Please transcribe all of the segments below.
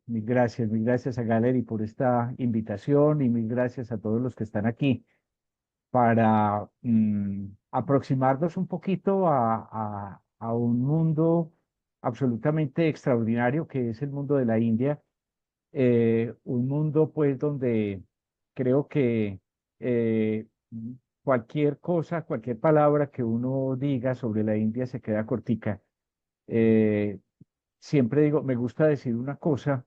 Mil gracias a Gallery por esta invitación y mil gracias a todos los que están aquí para aproximarnos un poquito a un mundo absolutamente extraordinario que es el mundo de la India. Un mundo pues donde creo que cualquier cosa, cualquier palabra que uno diga sobre la India se queda cortica. Eh, Siempre digo, me gusta decir una cosa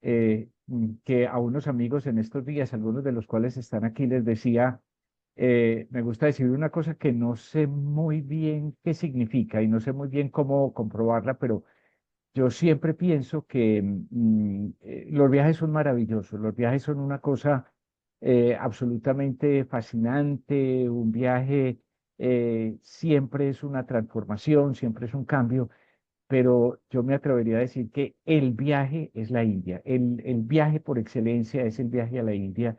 que a unos amigos en estos días, algunos de los cuales están aquí, les decía, me gusta decir una cosa que no sé muy bien qué significa y no sé muy bien cómo comprobarla, pero yo siempre pienso que los viajes son maravillosos, los viajes son una cosa absolutamente fascinante, un viaje siempre es una transformación, siempre es un cambio, pero yo me atrevería a decir que el viaje es la India. El viaje por excelencia es el viaje a la India.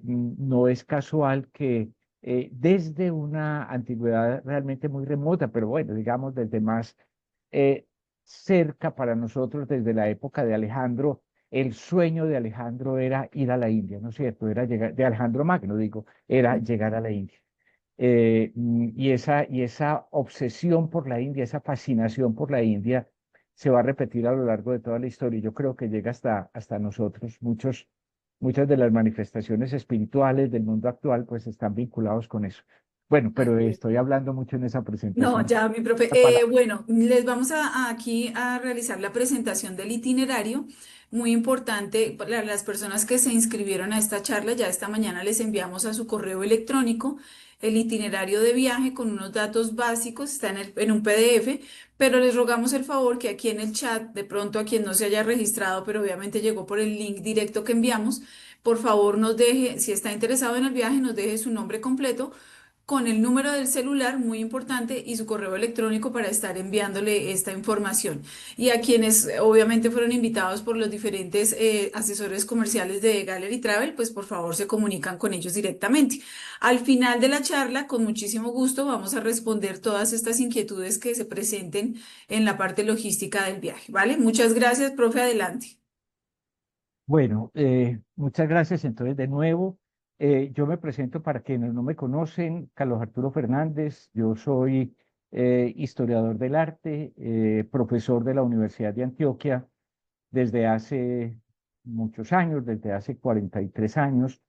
No es casual que desde una antigüedad realmente muy remota, pero bueno, digamos desde más eh, cerca para nosotros, desde la época de Alejandro, el sueño de Alejandro era ir a la India, ¿no es cierto? Era llegar, de Alejandro Magno, digo, era llegar a la India. Y esa obsesión por la India, esa fascinación por la India, se va a repetir a lo largo de toda la historia. Yo creo que llega hasta nosotros. Muchas de las manifestaciones espirituales del mundo actual, pues están vinculados con eso. Bueno, pero Así es. estoy hablando mucho en esa No, presentación. ya, mi profe. Para, Bueno, les vamos aquí a realizar la presentación del itinerario. Muy importante para las personas que se inscribieron a esta charla. Ya esta mañana les enviamos a su correo electrónico el itinerario de viaje con unos datos básicos. Está en un PDF, pero les rogamos el favor que aquí en el chat, de pronto a quien no se haya registrado, pero obviamente llegó por el link directo que enviamos, por favor nos deje, si está interesado en el viaje, nos deje su nombre completo con el número del celular, muy importante, y su correo electrónico para estar enviándole esta información. Y a quienes obviamente fueron invitados por los diferentes asesores comerciales de Gallery Travel, pues por favor se comunican con ellos directamente. Al final de la charla, con muchísimo gusto, vamos a responder todas estas inquietudes que se presenten en la parte logística del viaje, ¿vale? Muchas gracias, profe, adelante. bueno, muchas gracias. Entonces, de nuevo, yo me presento para quienes no me conocen, Carlos Arturo Fernández. Yo soy historiador del arte, profesor de la Universidad de Antioquia desde hace muchos años, desde hace 43 años.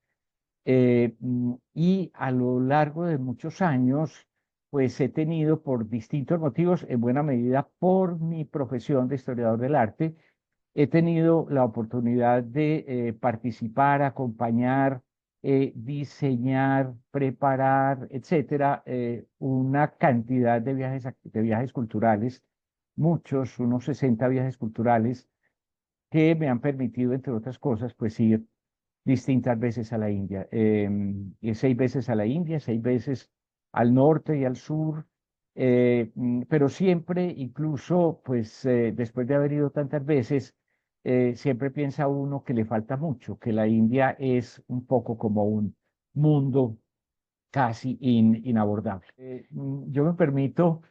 Y a lo largo de muchos años, pues he tenido por distintos motivos, en buena medida por mi profesión de historiador del arte, he tenido la oportunidad de participar, acompañar, diseñar, preparar, etcétera, una cantidad de viajes culturales, muchos, unos 60 viajes culturales que me han permitido, entre otras cosas, pues ir distintas veces a la India. Y 6 veces a la India, 6 veces al norte y al sur, pero siempre, incluso, pues después de haber ido tantas veces, siempre piensa uno que le falta mucho, que la India es un poco como un mundo casi inabordable. Yo me permito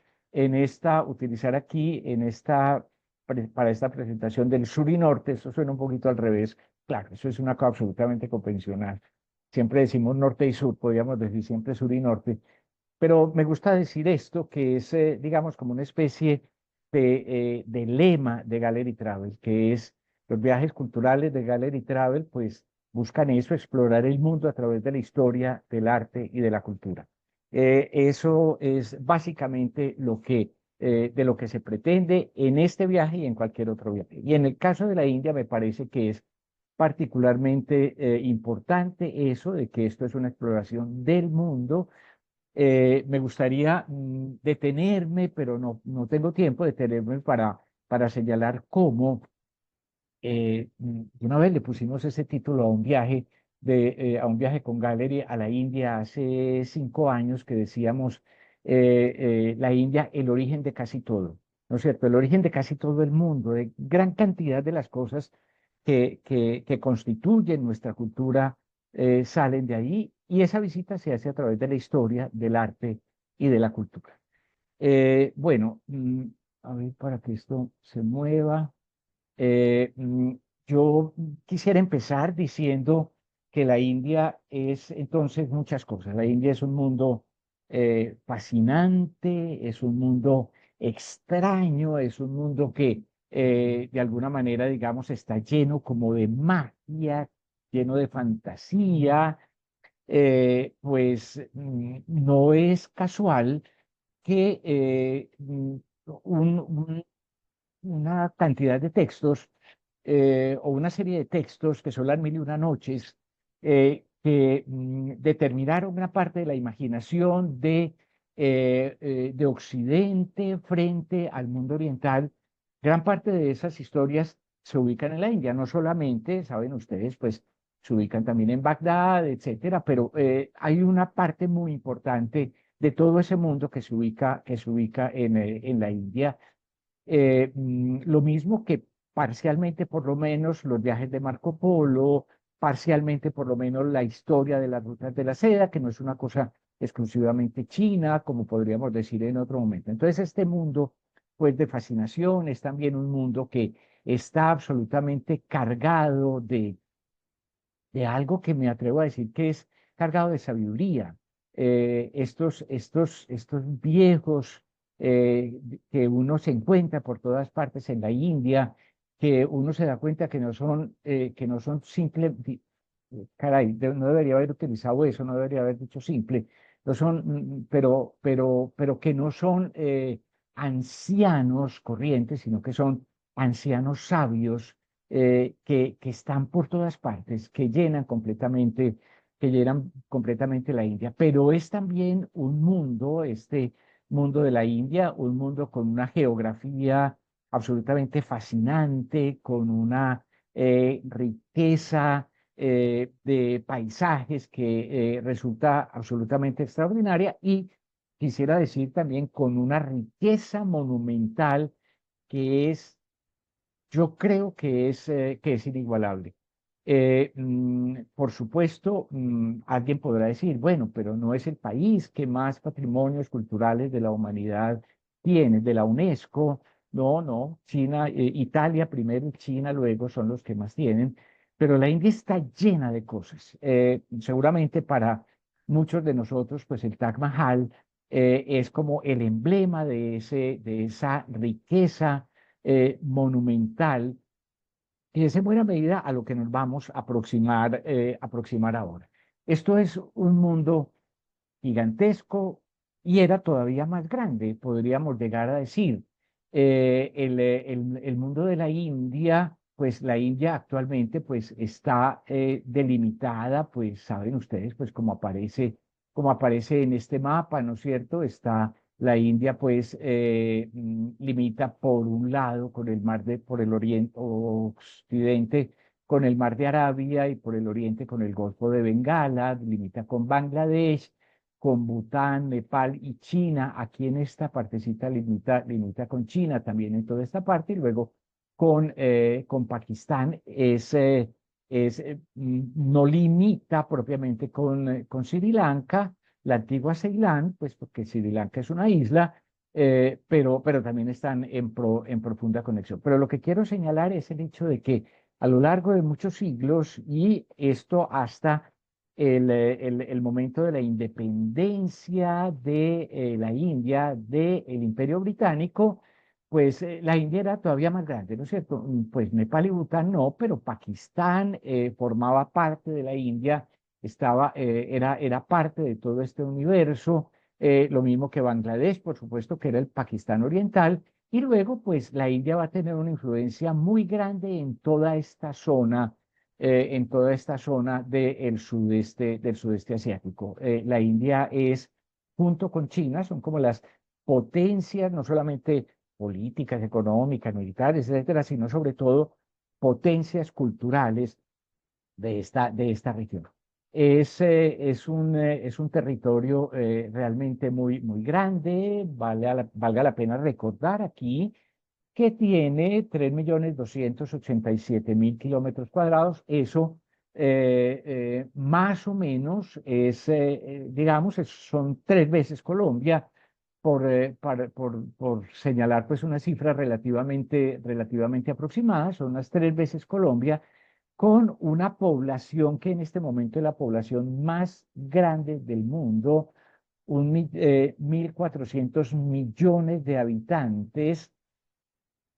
utilizar aquí para esta presentación del sur y norte. Eso suena un poquito al revés. Claro, eso es una cosa absolutamente convencional. Siempre decimos norte y sur, podríamos decir siempre sur y norte, pero me gusta decir esto, que es, digamos, como una especie de lema de Gallery Travel, que es los viajes culturales de Gallery Travel, pues buscan eso, explorar el mundo a través de la historia, del arte y de la cultura. Eso es básicamente de lo que se pretende en este viaje y en cualquier otro viaje. Y en el caso de la India me parece que es particularmente importante eso de que esto es una exploración del mundo. Me gustaría detenerme, pero no tengo tiempo de detenerme para señalar cómo una vez le pusimos ese título a un viaje a un viaje con Gallery a la India hace 5 años que decíamos la India, el origen de casi todo, ¿no es cierto? El origen de casi todo el mundo, de gran cantidad de las cosas que constituyen nuestra cultura salen de ahí y esa visita se hace a través de la historia, del arte y de la cultura. Bueno, a ver para que esto se mueva. Eh, mm, yo quisiera empezar diciendo que la India es entonces muchas cosas. La India es un mundo fascinante, es un mundo extraño, es un mundo que de alguna manera, digamos, está lleno como de magia, lleno de fantasía. No es casual que un, una cantidad de textos o una serie de textos que son las mil y una noches que determinaron una parte de la imaginación de Occidente frente al mundo oriental. Gran parte de esas historias se ubican en la India, no solamente, saben ustedes, pues se ubican también en Bagdad, etcétera, pero hay una parte muy importante de todo ese mundo que se ubica en la India. Lo mismo que parcialmente por lo menos los viajes de Marco Polo, parcialmente por lo menos la historia de las rutas de la seda, que no es una cosa exclusivamente china, como podríamos decir en otro momento. Entonces, este mundo, pues, de fascinación es también un mundo que está absolutamente cargado de algo que me atrevo a decir que es cargado de sabiduría. Estos viejos que uno se encuentra por todas partes en la India, que uno se da cuenta que no son simples, caray, no debería haber utilizado eso, no debería haber dicho simple, no son, pero que no son ancianos corrientes, sino que son ancianos sabios que están por todas partes, que llenan completamente la India. Pero es también un mundo, este mundo de la India, un mundo con una geografía absolutamente fascinante, con una riqueza de paisajes que resulta absolutamente extraordinaria y quisiera decir también con una riqueza monumental que es yo creo que es inigualable. Por supuesto, alguien podrá decir, bueno, pero no es el país que más patrimonios culturales de la humanidad tiene, de la UNESCO. No, no, China, Italia primero y China luego son los que más tienen, pero la India está llena de cosas. Seguramente para muchos de nosotros, pues el Taj Mahal es como el emblema de esa riqueza monumental, y es en buena medida a lo que nos vamos a aproximar ahora. Esto es un mundo gigantesco y era todavía más grande, podríamos llegar a decir. El mundo de la India, pues la India actualmente pues está delimitada, pues saben ustedes, pues como aparece en este mapa, ¿no es cierto? Está la India pues limita por un lado con por el oriente o occidente con el mar de Arabia y por el oriente con el Golfo de Bengala, limita con Bangladesh, con Bután, Nepal y China. Aquí en esta partecita limita con China también en toda esta parte y luego con Pakistán no limita propiamente con Sri Lanka, la antigua Ceilán, pues porque Sri Lanka es una isla, pero también están en profunda conexión. Pero lo que quiero señalar es el hecho de que a lo largo de muchos siglos y esto hasta el momento de la independencia de la India del Imperio Británico, pues la India era todavía más grande, ¿no es cierto? Pues Nepal y Bután no, pero Pakistán formaba parte de la India, era parte de todo este universo, lo mismo que Bangladesh, por supuesto, que era el Pakistán oriental, y luego pues la India va a tener una influencia muy grande en toda esta zona del sudeste asiático. La India es, junto con China, son como las potencias, no solamente políticas, económicas, militares, etcétera, sino sobre todo potencias culturales de esta región. Es un territorio realmente muy grande, valga la pena recordar aquí que tiene 3.287.000 kilómetros cuadrados. Eso más o menos son tres veces Colombia, por señalar pues una cifra relativamente aproximada, son unas 3 veces Colombia, con una población que en este momento es la población más grande del mundo, 1.400 millones de habitantes.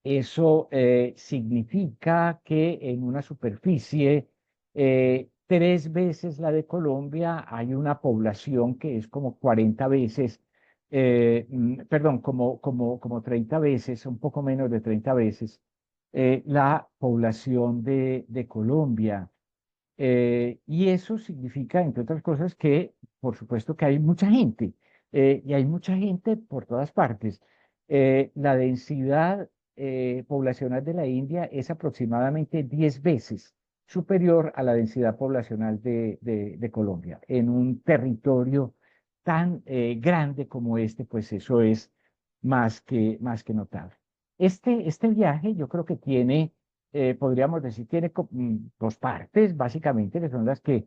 Eso significa que en una superficie 3 veces la de Colombia hay una población que es como 40 veces, perdón, como 30 veces, un poco menos de 30 veces la población de Colombia. Y eso significa, entre otras cosas, que por supuesto que hay mucha gente, y hay mucha gente por todas partes. La densidad poblacional de la India es aproximadamente 10 veces superior a la densidad poblacional de Colombia. En un territorio tan grande como este, pues eso es más que notable. Este viaje yo creo que tiene podríamos decir, tiene 2 partes, básicamente, que son las que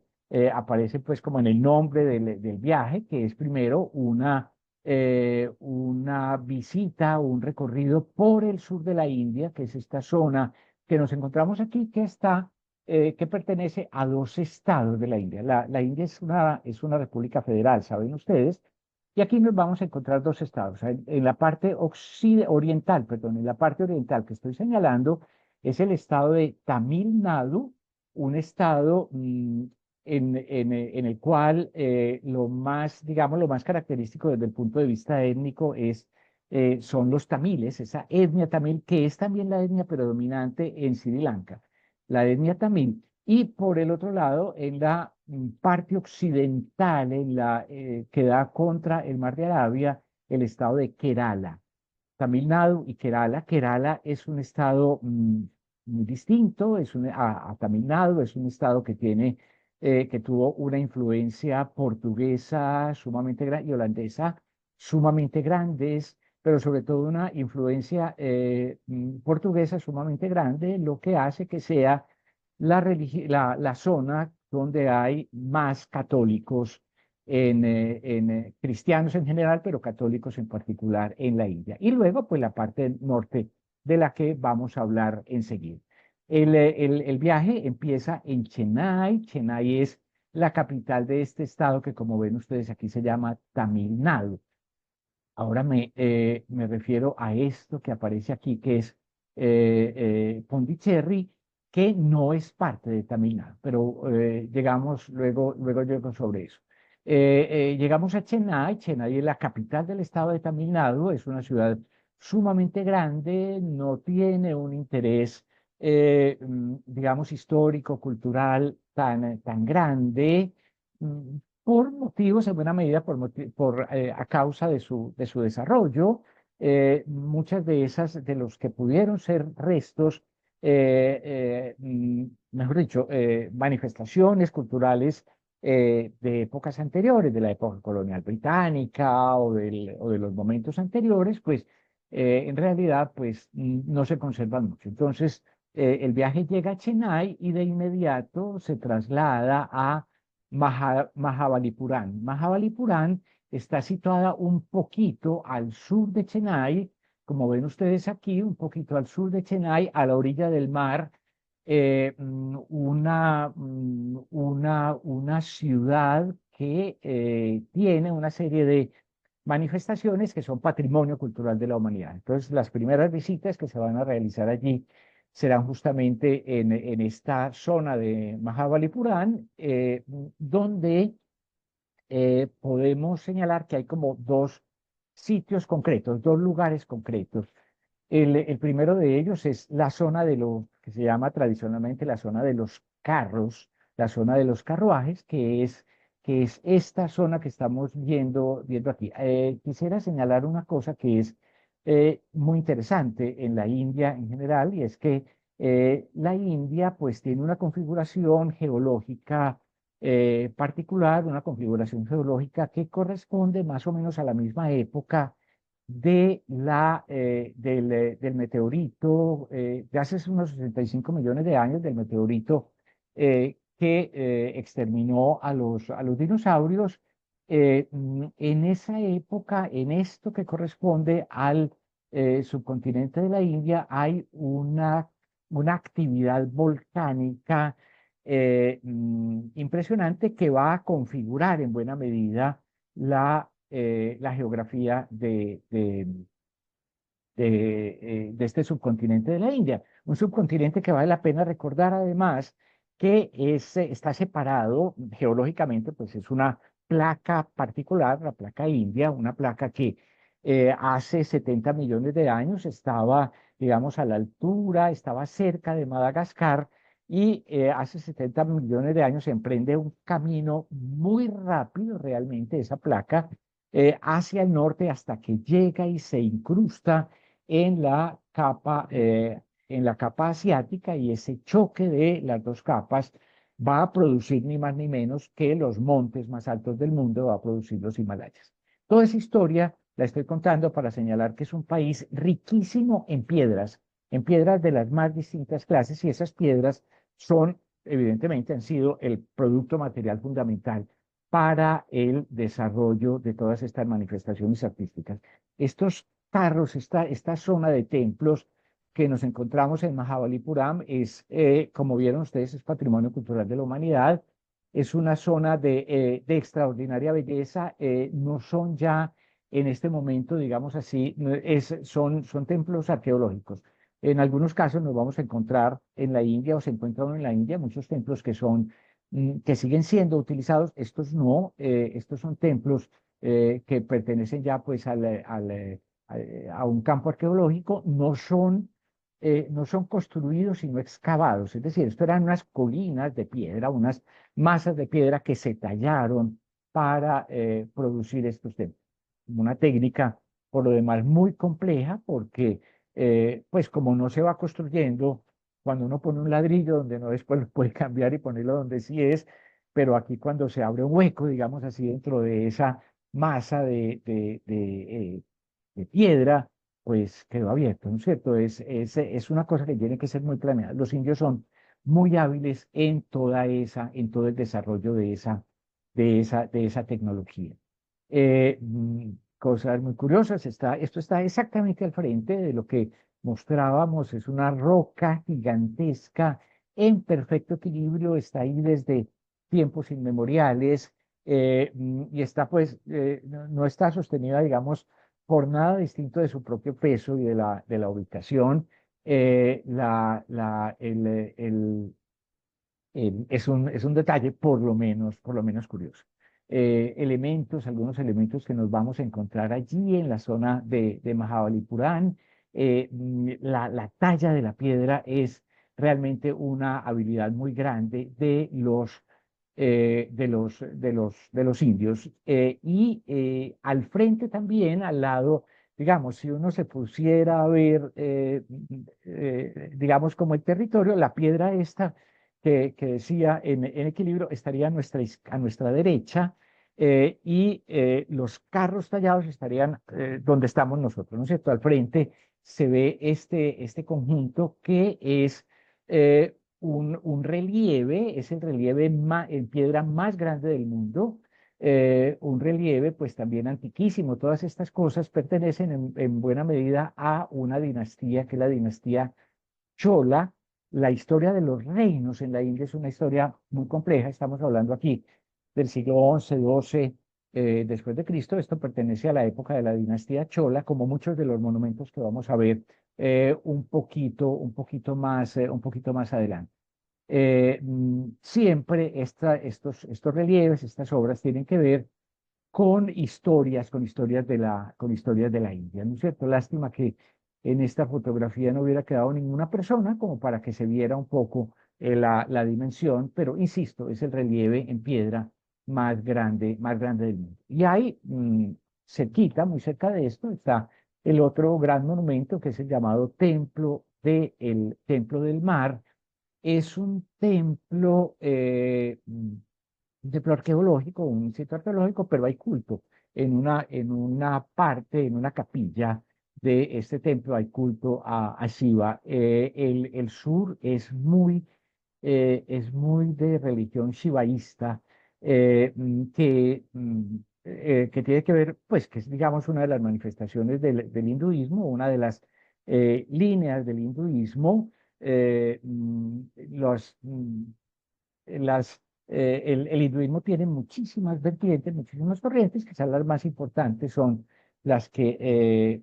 aparecen pues como en el nombre del viaje, que es primero una visita, un recorrido por el sur de la India, que es esta zona que nos encontramos aquí, que pertenece a 2 estados de la India. La India es una república federal, saben ustedes, y aquí nos vamos a encontrar 2 estados. En la parte oriental, perdón, en la parte oriental que estoy señalando, es el estado de Tamil Nadu, un estado en el cual digamos, lo más característico desde el punto de vista étnico son los tamiles, esa etnia tamil, que es también la etnia predominante en Sri Lanka, la etnia tamil. Y por el otro lado, en la parte occidental, que da contra el Mar de Arabia, el estado de Kerala. Tamil Nadu y Kerala. Kerala es un estado muy distinto a Tamil Nadu, es un estado que tuvo una influencia portuguesa sumamente grande y holandesa sumamente grandes, pero sobre todo una influencia portuguesa sumamente grande, lo que hace que sea la zona donde hay más católicos en cristianos en general, pero católicos en particular en la India. Y luego, pues la parte norte de la que vamos a hablar enseguida. El viaje empieza en Chennai. Chennai es la capital de este estado que, como ven ustedes aquí, se llama Tamil Nadu. Ahora me refiero a esto que aparece aquí, que es Pondicherry, que no es parte de Tamil Nadu, pero luego llego sobre eso. Llegamos a Chennai. Chennai es la capital del estado de Tamil Nadu, es una ciudad sumamente grande, no tiene un interés, digamos, histórico, cultural tan grande. Por motivos, en buena medida, a causa de su desarrollo. Muchas de los que pudieron ser restos, mejor dicho, manifestaciones culturales de épocas anteriores, de la época colonial británica o de los momentos anteriores, pues en realidad pues no se conservan mucho. Entonces, el viaje llega a Chennai y de inmediato se traslada a Mahabalipuram. Mahabalipuram está situada un poquito al sur de Chennai, como ven ustedes aquí, un poquito al sur de Chennai, a la orilla del mar, una ciudad que tiene una serie de manifestaciones que son patrimonio cultural de la humanidad. Entonces, las primeras visitas que se van a realizar allí serán justamente en esta zona de Mahabalipuram, donde podemos señalar que hay como 2 sitios concretos, 2 lugares concretos. El primero de ellos es la zona de lo que se llama tradicionalmente la zona de los carros, la zona de los carruajes, que es esta zona que estamos viendo aquí. Quisiera señalar una cosa que es muy interesante en la India en general, y es que la India pues tiene una configuración geológica particular, una configuración geológica que corresponde más o menos a la misma época del meteorito, de hace unos 65 millones de años, del meteorito que exterminó a los dinosaurios, En esa época, en esto que corresponde al subcontinente de la India, hay una actividad volcánica impresionante que va a configurar en buena medida la geografía de este subcontinente de la India. Un subcontinente que vale la pena recordar además que está separado geológicamente, pues es una placa particular, la placa india, una placa que hace 70 millones de años estaba, digamos, a la altura, estaba cerca de Madagascar y hace 70 millones de años se emprende un camino muy rápido realmente esa placa hacia el norte hasta que llega y se incrusta en la capa asiática, y ese choque de las dos capas va a producir ni más ni menos que los montes más altos del mundo, va a producir los Himalayas. Toda esa historia la estoy contando para señalar que es un país riquísimo en piedras de las más distintas clases, y esas piedras son, evidentemente, han sido el producto material fundamental para el desarrollo de todas estas manifestaciones artísticas. Estos carros, esta zona de templos que nos encontramos en Mahabalipuram es, como vieron ustedes, es patrimonio cultural de la humanidad. Es una zona de extraordinaria belleza. No son ya en este momento, digamos así, son templos arqueológicos. En algunos casos nos vamos a encontrar en la India, o se encuentran en la India muchos templos que siguen siendo utilizados. Estos no, estos son templos que pertenecen ya pues a un campo arqueológico, no son construidos sino excavados. Es decir, esto eran unas colinas de piedra, unas masas de piedra que se tallaron para producir estos templos. Una técnica, por lo demás, muy compleja porque, pues como no se va construyendo, cuando uno pone un ladrillo donde no, después lo puede cambiar y ponerlo donde sí es, pero aquí cuando se abre un hueco, digamos así, dentro de esa masa de piedra, pues quedó abierto, ¿no es cierto? Es una cosa que tiene que ser muy planeada. Los indios son muy hábiles en todo el desarrollo de esa tecnología. Cosas muy curiosas, esto está exactamente al frente de lo que mostrábamos, es una roca gigantesca en perfecto equilibrio, está ahí desde tiempos inmemoriales, y está pues, no está sostenida, digamos, por nada distinto de su propio peso y de la ubicación. Es un detalle por lo menos curioso. Algunos elementos que nos vamos a encontrar allí en la zona de Mahabalipuram. La talla de la piedra es realmente una habilidad muy grande de los indios. Y al frente también, al lado, digamos, si uno se pusiera a ver, digamos, como el territorio, la piedra esta que decía en equilibrio estaría a nuestra derecha, y los carros tallados estarían donde estamos nosotros, ¿no es cierto? Al frente se ve este conjunto que es un relieve, es el relieve en piedra más grande del mundo. Un relieve pues también antiquísimo. Todas estas cosas pertenecen en buena medida a una dinastía que es la dinastía Chola. La historia de los reinos en la India es una historia muy compleja. Estamos hablando aquí del siglo XI, XII después de Cristo. Esto pertenece a la época de la dinastía Chola, como muchos de los monumentos que vamos a ver un poquito más adelante. Siempre estos relieves, estas obras tienen que ver con historias de la India, ¿no es cierto? Lástima que en esta fotografía no hubiera quedado ninguna persona como para que se viera un poco la dimensión, pero insisto, es el relieve en piedra más grande del mundo. Y ahí, cerquita, muy cerca de esto, está el otro gran monumento que es el llamado Templo del Mar. Es un templo arqueológico, un sitio arqueológico, pero hay culto. En una parte, en una capilla de este templo hay culto a Shiva. El sur es muy de religión shivaísta, que que tiene que ver, pues, que es, digamos, una de las manifestaciones del hinduismo, una de las líneas del hinduismo. eh, mm, los, mm, el hinduismo tiene muchísimas vertientes, muchísimas corrientes, quizás las más importantes son las que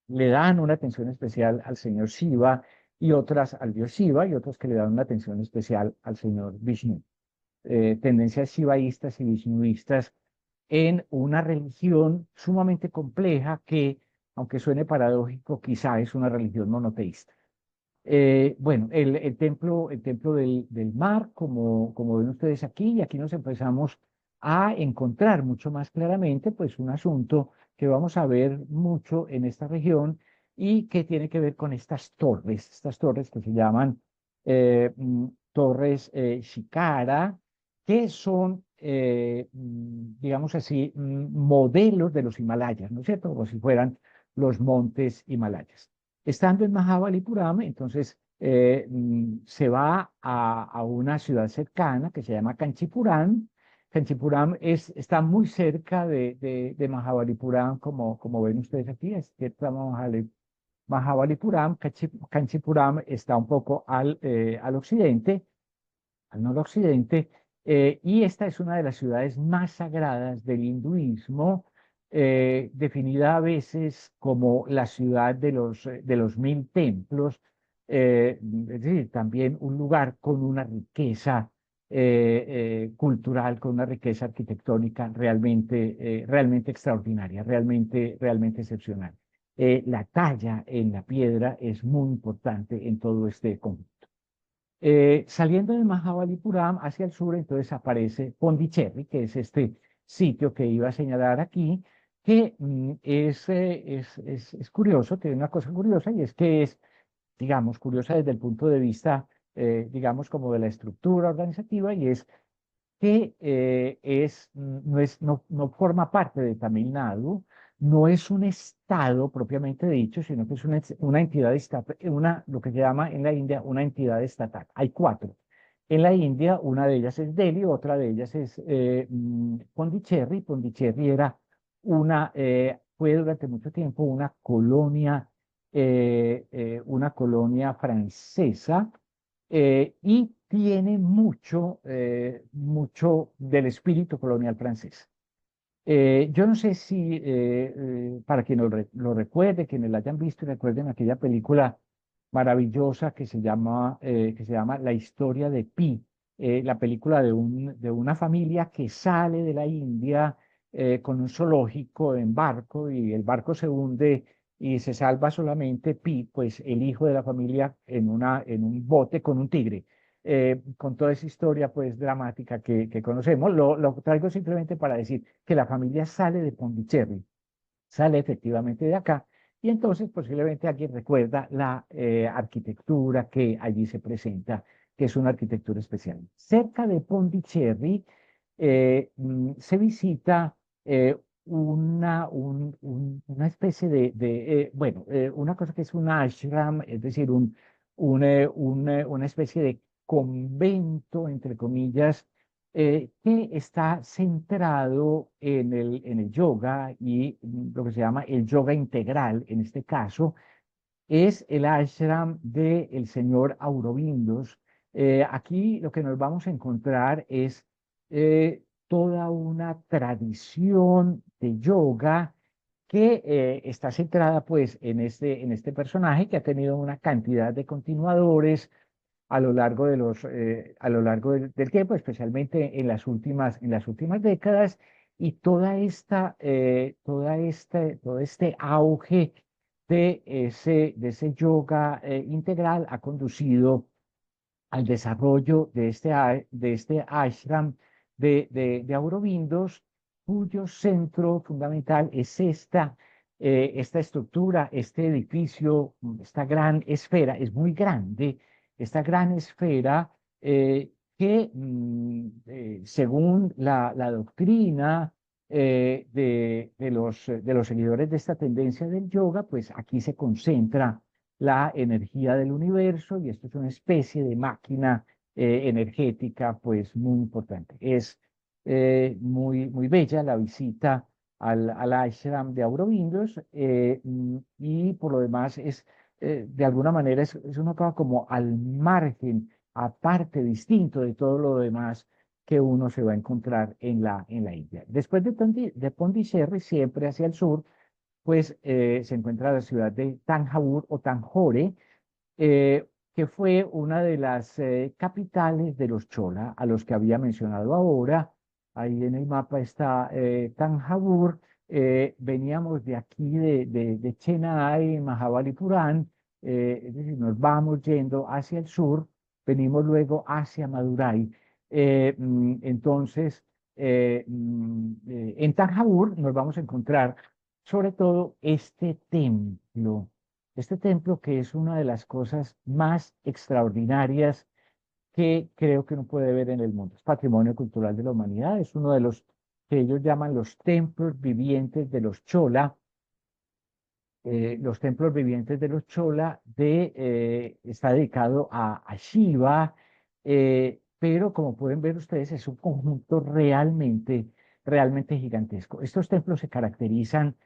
le dan una atención especial al señor Shiva y otras al dios Shiva y otras que le dan una atención especial al señor Vishnu. Tendencias shivaístas y vishnuistas en una religión sumamente compleja que, aunque suene paradójico, quizá es una religión monoteísta. Bueno, el templo del mar, como ven ustedes aquí, y aquí nos empezamos a encontrar mucho más claramente, pues un asunto que vamos a ver mucho en esta región y que tiene que ver con estas torres que se llaman torres Shikara, que son, digamos así, modelos de los Himalayas, ¿no es cierto? Como si fueran los montes Himalayas. Estando en Mahabalipuram, entonces se va a una ciudad cercana que se llama Kanchipuram. Kanchipuram está muy cerca de Mahabalipuram, como ven ustedes aquí, es cierto, Mahabalipuram. Kanchipuram está un poco al occidente, al noroccidente, y esta es una de las ciudades más sagradas del hinduismo, definida a veces como la ciudad de los 1000 templos, es decir, también un lugar con una riqueza cultural, con una riqueza arquitectónica realmente extraordinaria, realmente excepcional. La talla en la piedra es muy importante en todo este conjunto. Saliendo de Mahabalipuram hacia el sur, entonces aparece Pondicherry, que es este sitio que iba a señalar aquí, que es curioso, tiene una cosa curiosa, y es que es, digamos, curiosa desde el punto de vista, digamos, como de la estructura organizativa, y es que no forma parte de Tamil Nadu, no es un estado propiamente dicho, sino que es una entidad estatal, lo que se llama en la India una entidad estatal. Hay cuatro. En la India, una de ellas es Delhi, otra de ellas es Pondicherry. Pondicherry fue durante mucho tiempo una colonia francesa, y tiene mucho del espíritu colonial francés. Yo no sé si, para quienes lo recuerde, quienes la hayan visto y recuerden aquella película maravillosa que se llama La historia de Pi, la película de una familia que sale de la India con un zoológico en barco, y el barco se hunde y se salva solamente Pi, pues el hijo de la familia en un bote con un tigre. Con toda esa historia pues dramática que conocemos. Lo traigo simplemente para decir que la familia sale de Pondicherry, sale efectivamente de acá, y entonces posiblemente alguien recuerda la arquitectura que allí se presenta, que es una arquitectura especial. Cerca de Pondicherry se visita una especie una cosa que es un ashram, es decir, una especie de convento, entre comillas, que está centrado en el yoga y lo que se llama el yoga integral. En este caso, es el ashram del señor Aurobindos. Aquí lo que nos vamos a encontrar es toda una tradición de yoga que está centrada pues en este personaje que ha tenido una cantidad de continuadores a lo largo a lo largo del tiempo, especialmente en las últimas décadas, y todo este auge de ese yoga integral ha conducido al desarrollo de este ashram de Aurobindos, cuyo centro fundamental es esta estructura, este edificio, esta gran esfera, es muy grande, esta gran esfera que, según la doctrina de los seguidores de esta tendencia del yoga, pues aquí se concentra la energía del universo, y esto es una especie de máquina energética pues muy importante. Es muy bella la visita al ashram de Aurobindos, y por lo demás de alguna manera es una cosa como al margen, aparte, distinto de todo lo demás que uno se va a encontrar en la India. Después de Pondicherry, siempre hacia el sur, pues se encuentra la ciudad de Thanjavur o Tanjore, que fue una de las capitales de los Chola, a los que había mencionado ahora. Ahí en el mapa está Thanjavur. Veníamos de aquí, de Chennai, Mahabalipuram, es decir, nos vamos yendo hacia el sur, venimos luego hacia Madurai. Entonces, en Thanjavur nos vamos a encontrar sobre todo este templo que es una de las cosas más extraordinarias que creo que uno puede ver en el mundo. Es patrimonio cultural de la humanidad, es uno de los que ellos llaman los templos vivientes de los Chola. Los templos vivientes de los Chola está dedicado a Shiva, pero como pueden ver ustedes es un conjunto realmente gigantesco. Estos templos se caracterizan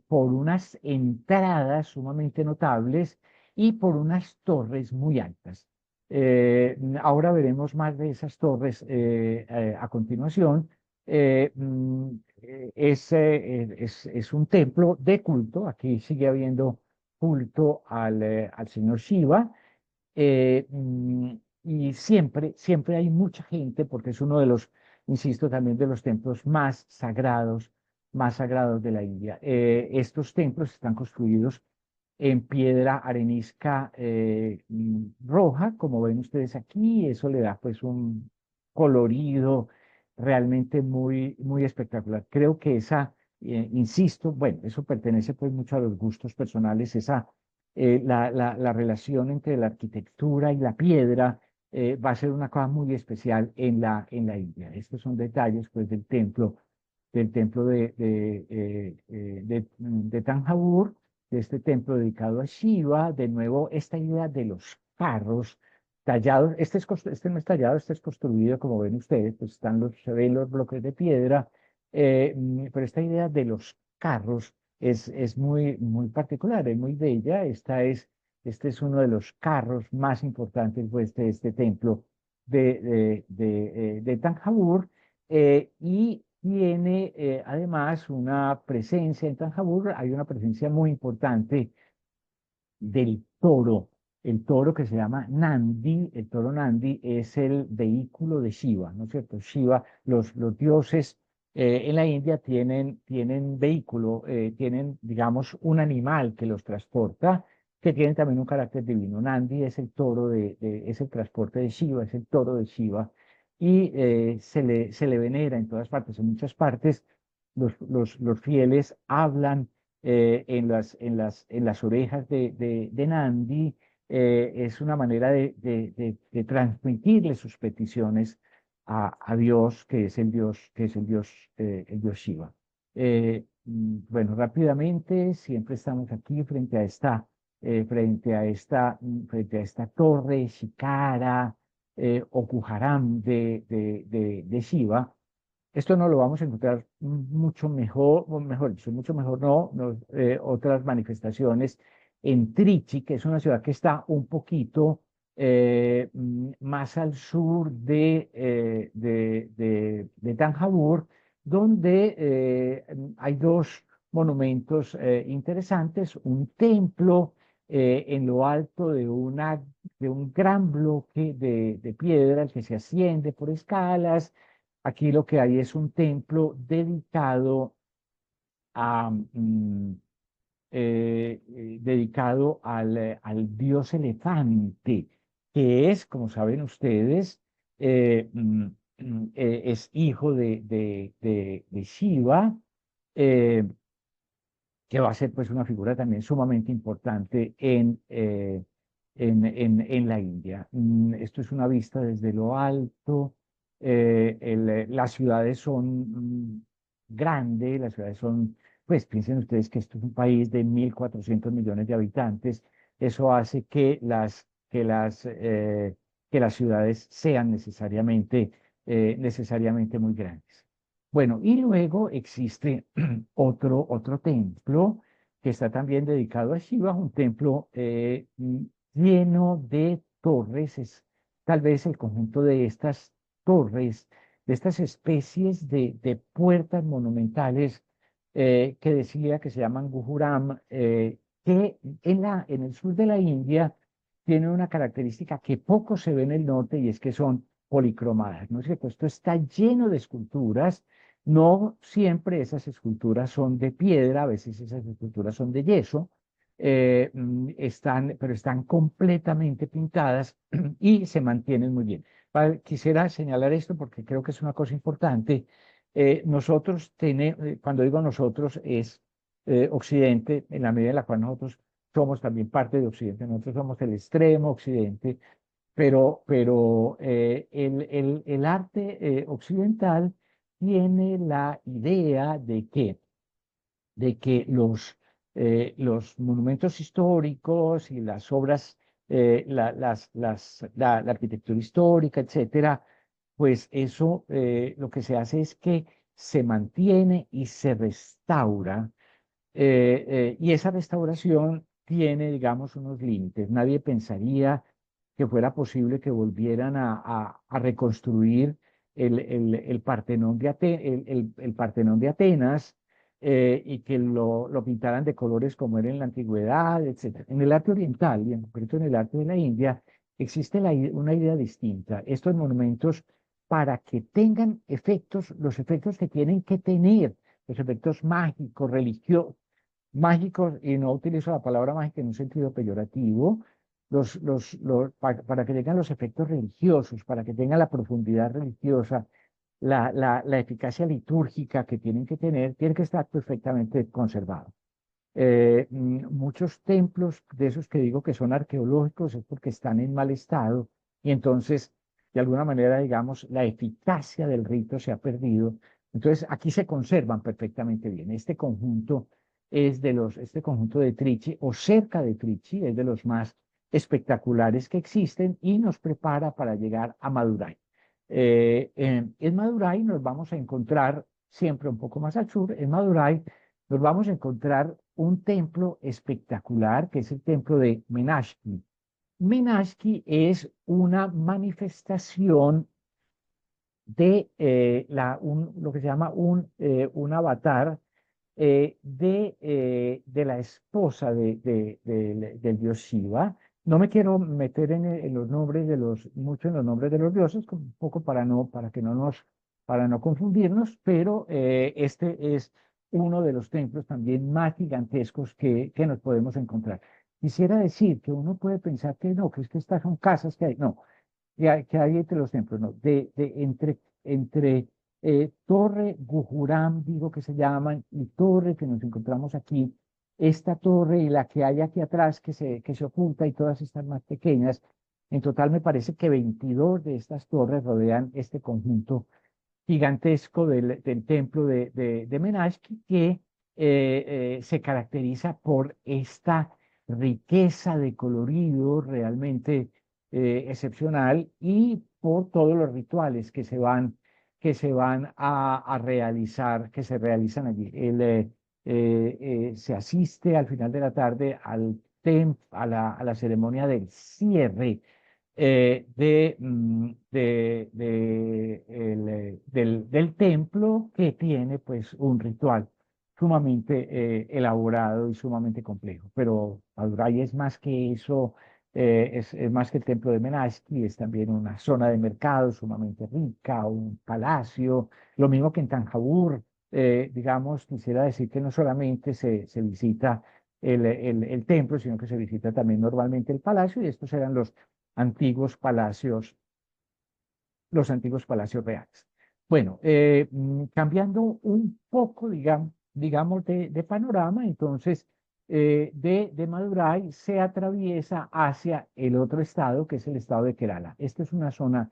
por unas entradas sumamente notables y por unas torres muy altas. Ahora veremos más de esas torres a continuación. Es un templo de culto. Aquí sigue habiendo culto al señor Shiva. eh, mm, y siempre hay mucha gente porque es uno de los, insisto, también de los templos más sagrados de la India. Estos templos están construidos en piedra arenisca roja, como ven ustedes aquí. Eso le da pues un colorido realmente muy espectacular. Creo que insisto, bueno, eso pertenece pues mucho a los gustos personales, la relación entre la arquitectura y la piedra va a ser una cosa muy especial en la India. Estos son detalles pues del templo de Thanjavur, de este templo dedicado a Shiva. De nuevo, esta idea de los carros tallados, este no es tallado, este es construido, como ven ustedes, pues se ven los bloques de piedra, pero esta idea de los carros es muy particular, es muy bella. Este es uno de los carros más importantes pues, de este templo de Thanjavur, y tiene además una presencia en Thanjavur, hay una presencia muy importante del toro, el toro que se llama Nandi. El toro Nandi es el vehículo de Shiva, ¿no es cierto? Shiva, los dioses en la India tienen vehículo, tienen, digamos, un animal que los transporta, que tiene también un carácter divino. Nandi es el toro es el transporte de Shiva, es el toro de Shiva, y se le venera en todas partes, en muchas partes. Los fieles hablan en las orejas de Nandi. Es una manera de transmitirle sus peticiones a Dios, que es el Dios Shiva. Bueno, rápidamente, siempre estamos aquí frente a esta torre Shikara o Kujaram de Shiva. Esto no lo vamos a encontrar mucho mejor, o mejor dicho, mucho mejor otras manifestaciones en Trichy, que es una ciudad que está un poquito más al sur de Thanjavur, donde hay dos monumentos interesantes: un templo en lo alto de un gran bloque de piedra al que se asciende por escalas. Aquí lo que hay es un templo dedicado al dios elefante, que es, como saben ustedes, es hijo de Shiva, eh, que va a ser pues una figura también sumamente importante en la India. Esto es una vista desde lo alto. Las ciudades son grandes, las ciudades son, pues piensen ustedes que esto es un país de 1.400 millones de habitantes. Eso hace que las ciudades sean necesariamente necesariamente muy grandes. Bueno, y luego existe otro templo que está también dedicado a Shiva, un templo lleno de torres, es tal vez el conjunto de estas torres, de estas especies de puertas monumentales que decía que se llaman Gujuram, que en el sur de la India tienen una característica que poco se ve en el norte y es que son policromadas, ¿no es cierto? Esto está lleno de esculturas, no siempre esas esculturas son de piedra, a veces esas esculturas son de yeso, pero están completamente pintadas y se mantienen muy bien. Quisiera señalar esto porque creo que es una cosa importante. Nosotros tenemos, cuando digo nosotros, es Occidente, en la medida en la cual nosotros somos también parte de Occidente, nosotros somos el extremo Occidente, pero el arte occidental tiene la idea de que los monumentos históricos y las obras, la arquitectura histórica, etcétera, pues eso lo que se hace es que se mantiene y se restaura y esa restauración tiene, digamos, unos límites. Nadie pensaría que fuera posible que volvieran a reconstruir el Partenón el Partenón de Atenas y que lo pintaran de colores como era en la antigüedad, etc. En el arte oriental y en concreto en el arte de la India existe una idea distinta. Estos monumentos, para que tengan efectos, los efectos que tienen que tener, los efectos mágicos, religiosos, mágicos, y no utilizo la palabra mágica en un sentido peyorativo, para que tengan los efectos religiosos, para que tengan la profundidad religiosa, la eficacia litúrgica que tienen que tener, tiene que estar perfectamente conservado. Muchos templos de esos que digo que son arqueológicos es porque están en mal estado y entonces, de alguna manera, digamos, la eficacia del rito se ha perdido. Entonces, aquí se conservan perfectamente bien. Este conjunto de Trichy o cerca de Trichy es de los más espectaculares que existen y nos prepara para llegar a Madurai. En Madurai nos vamos a encontrar siempre un poco más al sur. En Madurai nos vamos a encontrar un templo espectacular que es el templo de Menashki. Menashki es una manifestación de lo que se llama un avatar de la esposa del dios Shiva. No me quiero meter en los nombres mucho en los nombres de los dioses, un poco para no confundirnos, pero este es uno de los templos también más gigantescos que nos podemos encontrar. Quisiera decir que uno puede pensar que no, que es que estas son casas que hay. No, que hay entre los templos, ¿no? Entre Torre Gujuram, digo que se llaman, y Torre que nos encontramos aquí, esta torre y la que hay aquí atrás que se oculta y todas estas más pequeñas, en total me parece que 22 de estas torres rodean este conjunto gigantesco del templo de Menashki que se caracteriza por esta riqueza de colorido realmente excepcional y por todos los rituales que se van a realizar, que se realizan allí. Se asiste al final de la tarde a la ceremonia del cierre del templo que tiene pues un ritual sumamente elaborado y sumamente complejo. Pero Madurai es más que eso, es más que el templo de Menashki, es también una zona de mercado sumamente rica, un palacio, lo mismo que en Tanjabur, digamos, quisiera decir que no solamente se visita el templo, sino que se visita también normalmente el palacio, y estos eran antiguos palacios, los antiguos palacios reales. Bueno, cambiando un poco, digamos de panorama, entonces de Madurai se atraviesa hacia el otro estado, que es el estado de Kerala. Esta es una zona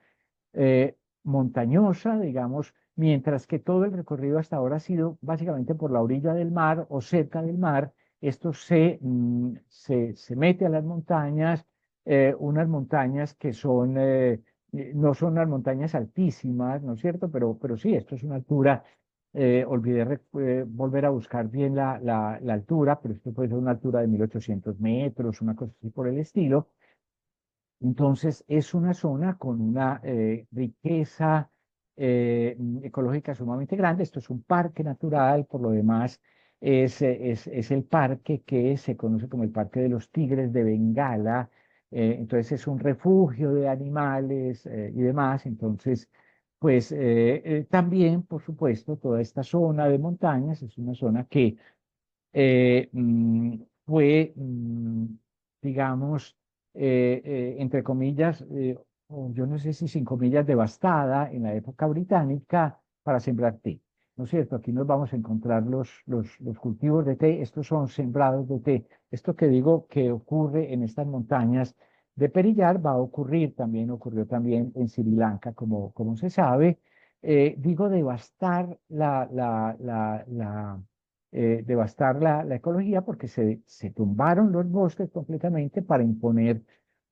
montañosa, digamos, mientras que todo el recorrido hasta ahora ha sido básicamente por la orilla del mar o cerca del mar. Esto se mete a las montañas, unas montañas que son no son las montañas altísimas, ¿no es cierto? Pero sí, esto es una altura. Olvidé volver a buscar bien la altura, pero esto puede ser una altura de 1800 metros, una cosa así por el estilo. Entonces, es una zona con una riqueza ecológica sumamente grande. Esto es un parque natural, por lo demás, es el parque que se conoce como el Parque de los Tigres de Bengala. Entonces, es un refugio de animales y demás. Entonces, pues también, por supuesto, toda esta zona de montañas es una zona que fue, digamos, entre comillas, o yo no sé si sin comillas, devastada en la época británica para sembrar té. ¿No es cierto? Aquí nos vamos a encontrar los cultivos de té. Estos son sembrados de té. Esto que digo que ocurre en estas montañas de Perillar va a ocurrir también, ocurrió también en Sri Lanka, como se sabe. Digo devastar devastar la ecología porque se tumbaron los bosques completamente para imponer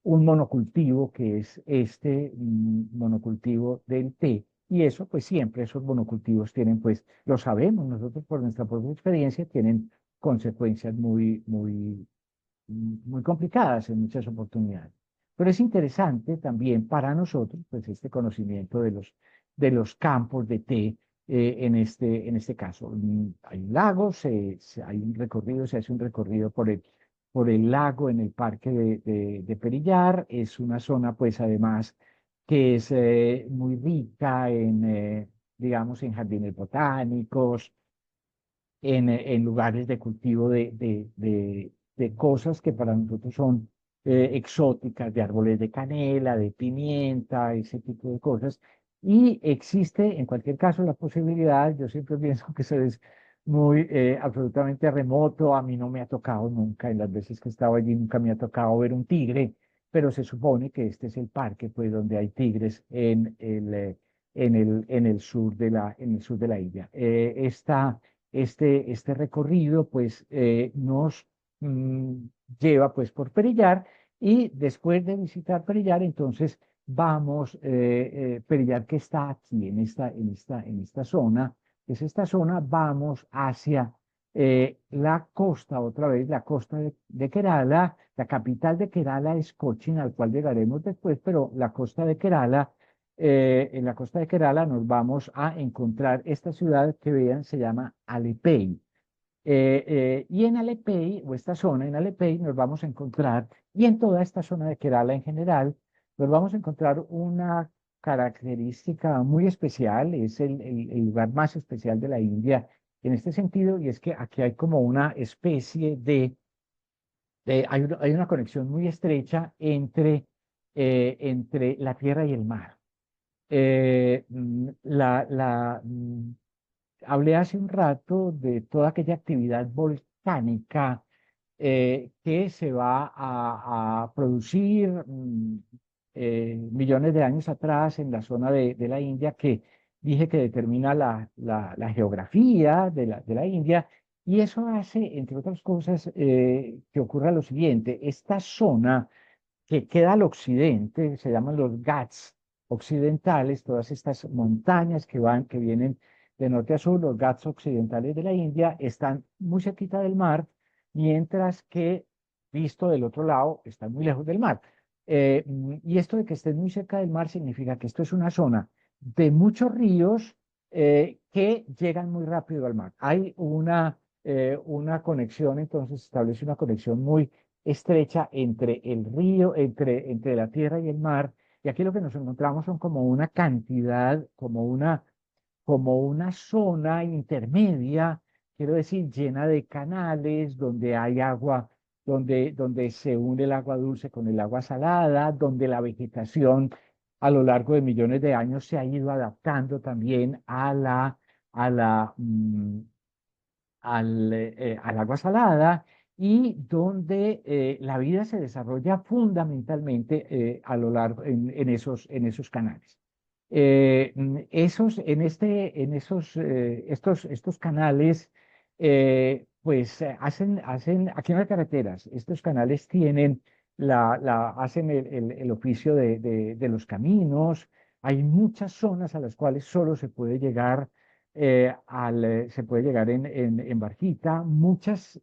un monocultivo que es este monocultivo del té. Y eso, pues siempre esos monocultivos tienen, pues lo sabemos nosotros por nuestra propia experiencia, tienen consecuencias muy complicadas en muchas oportunidades. Pero es interesante también para nosotros, pues, este conocimiento de los campos de té en este caso. Hay un lago, hay un recorrido, se hace un recorrido por el lago en el parque de Perillar. Es una zona, pues, además, que es muy rica digamos, en jardines botánicos, en lugares de cultivo de cosas que para nosotros son exóticas, de árboles de canela, de pimienta, ese tipo de cosas. Y existe, en cualquier caso, la posibilidad, yo siempre pienso que eso es muy absolutamente remoto, a mí no me ha tocado nunca, en las veces que he estado allí nunca me ha tocado ver un tigre, pero se supone que este es el parque, pues, donde hay tigres en el sur de la India. Este recorrido pues mm, lleva pues por Perillar y después de visitar Perillar entonces vamos, Perillar que está aquí en esta zona, es esta zona, vamos hacia la costa otra vez, la costa de Kerala. La capital de Kerala es Cochin, al cual llegaremos después, pero la costa de Kerala, en la costa de Kerala nos vamos a encontrar esta ciudad que vean, se llama Aleppey. Y en Aleppey, o esta zona en Aleppey, nos vamos a encontrar, y en toda esta zona de Kerala en general, nos vamos a encontrar una característica muy especial, es el lugar más especial de la India en este sentido, y es que aquí hay como una especie hay una conexión muy estrecha entre la tierra y el mar. Hablé hace un rato de toda aquella actividad volcánica que se va a producir millones de años atrás en la zona de la India, que dije que determina la geografía de la India, y eso hace, entre otras cosas, que ocurra lo siguiente: esta zona que queda al occidente, se llaman los Ghats occidentales, todas estas montañas que vienen de norte a sur, los Ghats occidentales de la India, están muy cerquita del mar, mientras que, visto del otro lado, están muy lejos del mar. Y esto de que estén muy cerca del mar significa que esto es una zona de muchos ríos que llegan muy rápido al mar. Hay una conexión, entonces se establece una conexión muy estrecha entre el río, entre la tierra y el mar. Y aquí lo que nos encontramos son como una cantidad, como una zona intermedia, quiero decir, llena de canales, donde hay agua, donde se une el agua dulce con el agua salada, donde la vegetación a lo largo de millones de años se ha ido adaptando también al agua salada, y donde la vida se desarrolla fundamentalmente a lo largo en esos canales. Estos canales, pues aquí no hay carreteras. Estos canales tienen hacen el oficio de los caminos. Hay muchas zonas a las cuales solo se puede llegar, se puede llegar en barquita.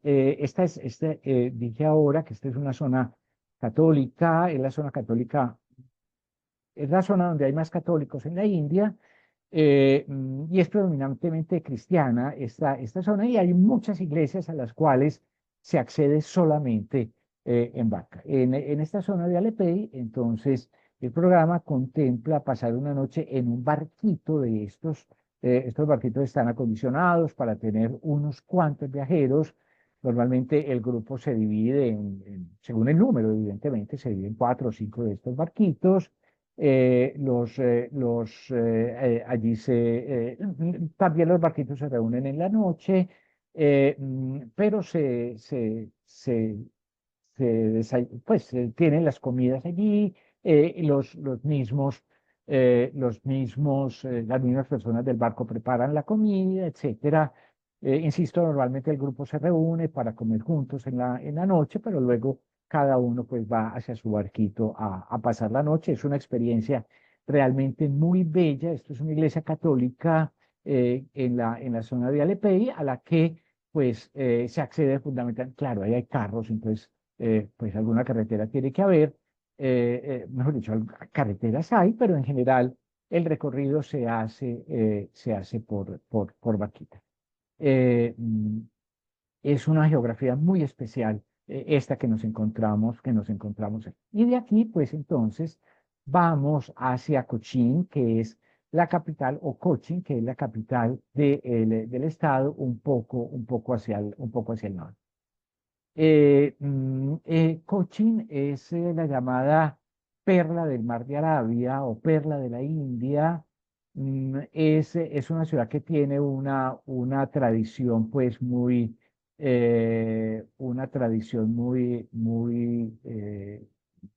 Dije ahora que esta es una zona católica, es la zona católica, es la zona donde hay más católicos en la India, y es predominantemente cristiana esta zona, y hay muchas iglesias a las cuales se accede solamente en barca. En esta zona de Alepey, entonces, el programa contempla pasar una noche en un barquito de estos. Estos barquitos están acondicionados para tener unos cuantos viajeros. Normalmente el grupo se divide según el número, evidentemente, se divide en 4 o 5 de estos barquitos. Allí también los barquitos se reúnen en la noche, pero pues, tienen las comidas allí. Las mismas personas del barco preparan la comida, etcétera. Insisto, normalmente el grupo se reúne para comer juntos en la noche, pero luego cada uno pues va hacia su barquito a pasar la noche. Es una experiencia realmente muy bella. Esto es una iglesia católica, en la zona de Alepey, a la que pues se accede fundamentalmente. Claro, ahí hay carros, entonces pues alguna carretera tiene que haber. Mejor dicho, carreteras hay, pero en general el recorrido se hace por barquita. Eh, mm, es una geografía muy especial, esta que nos encontramos aquí. Y de aquí, pues entonces, vamos hacia Cochín, que es la capital, o Cochin, que es la capital del estado, un poco hacia el norte. Cochin es la llamada perla del mar de Arabia o perla de la India. Es una ciudad que tiene una tradición, pues, muy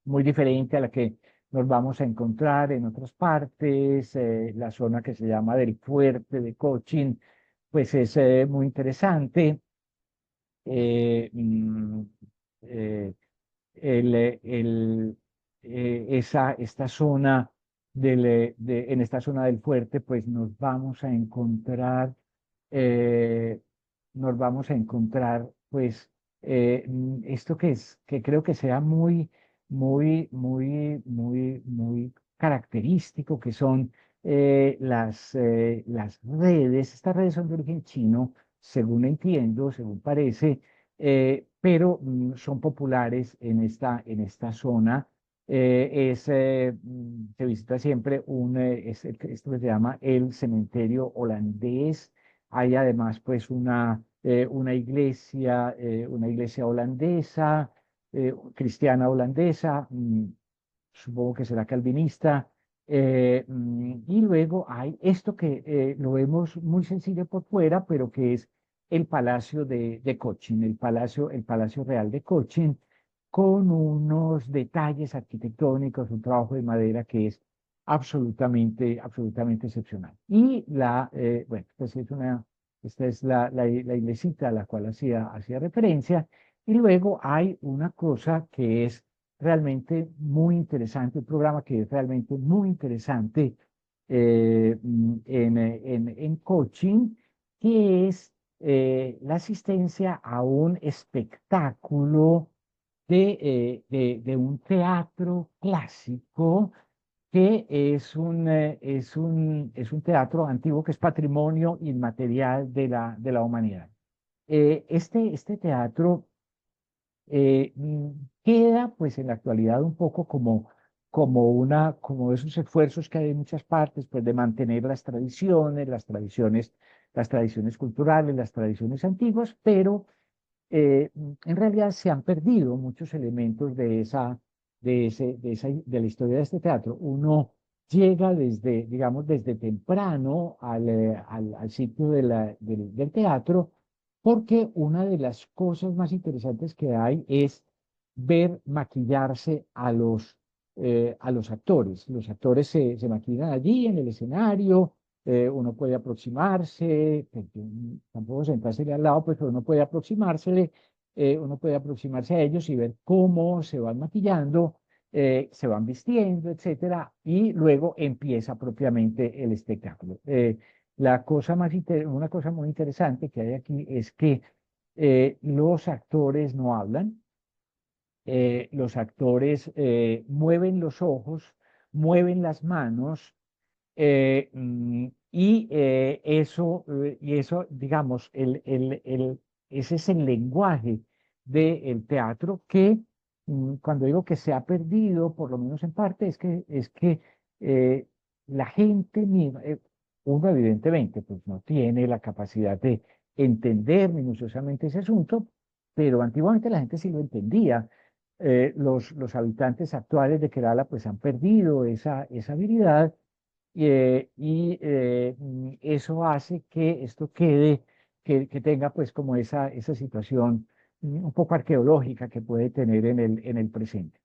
diferente a la que nos vamos a encontrar en otras partes. La zona que se llama del fuerte de Cochin, pues es muy interesante. eh, mm, eh, esta zona en esta zona del fuerte, pues eh, pues, esto que creo que sea muy, muy, muy, muy, muy característico, que son las redes. Estas redes son de origen chino, según entiendo, según parece, pero son populares en esta zona. Se visita siempre esto que se llama el cementerio holandés. Hay además pues una iglesia holandesa, cristiana holandesa, supongo que será calvinista. Y luego hay esto que lo vemos muy sencillo por fuera, pero que es el Palacio de Cochin, el Palacio Real de Cochin, con unos detalles arquitectónicos, un trabajo de madera que es absolutamente, absolutamente excepcional. Bueno, pues esta es la iglesita a la cual hacía referencia. Y luego hay una cosa que es realmente muy interesante, un programa que es realmente muy interesante, en coaching, que es la asistencia a un espectáculo de un teatro clásico, que es un teatro antiguo, que es patrimonio inmaterial de la humanidad. Este teatro queda pues en la actualidad un poco como esos esfuerzos que hay en muchas partes, pues, de mantener las tradiciones culturales, las tradiciones antiguas, pero en realidad se han perdido muchos elementos de la historia de este teatro. Uno llega digamos, desde temprano al sitio del teatro, porque una de las cosas más interesantes que hay es ver maquillarse a los actores. Los actores se maquillan allí en el escenario. Uno puede aproximarse, pues, tampoco sentársele al lado, pues, pero uno puede aproximársele uno puede aproximarse a ellos y ver cómo se van maquillando, se van vistiendo, etcétera, y luego empieza propiamente el espectáculo. Una cosa muy interesante que hay aquí es que los actores no hablan, los actores mueven los ojos, mueven las manos, y eso, digamos, ese es el lenguaje del teatro que, cuando digo que se ha perdido, por lo menos en parte, es que eh, la gente misma, uno evidentemente pues no tiene la capacidad de entender minuciosamente ese asunto, pero antiguamente la gente sí lo entendía. Los habitantes actuales de Kerala pues han perdido esa habilidad, eso hace que esto quede, que tenga pues como esa situación un poco arqueológica que puede tener en el presente.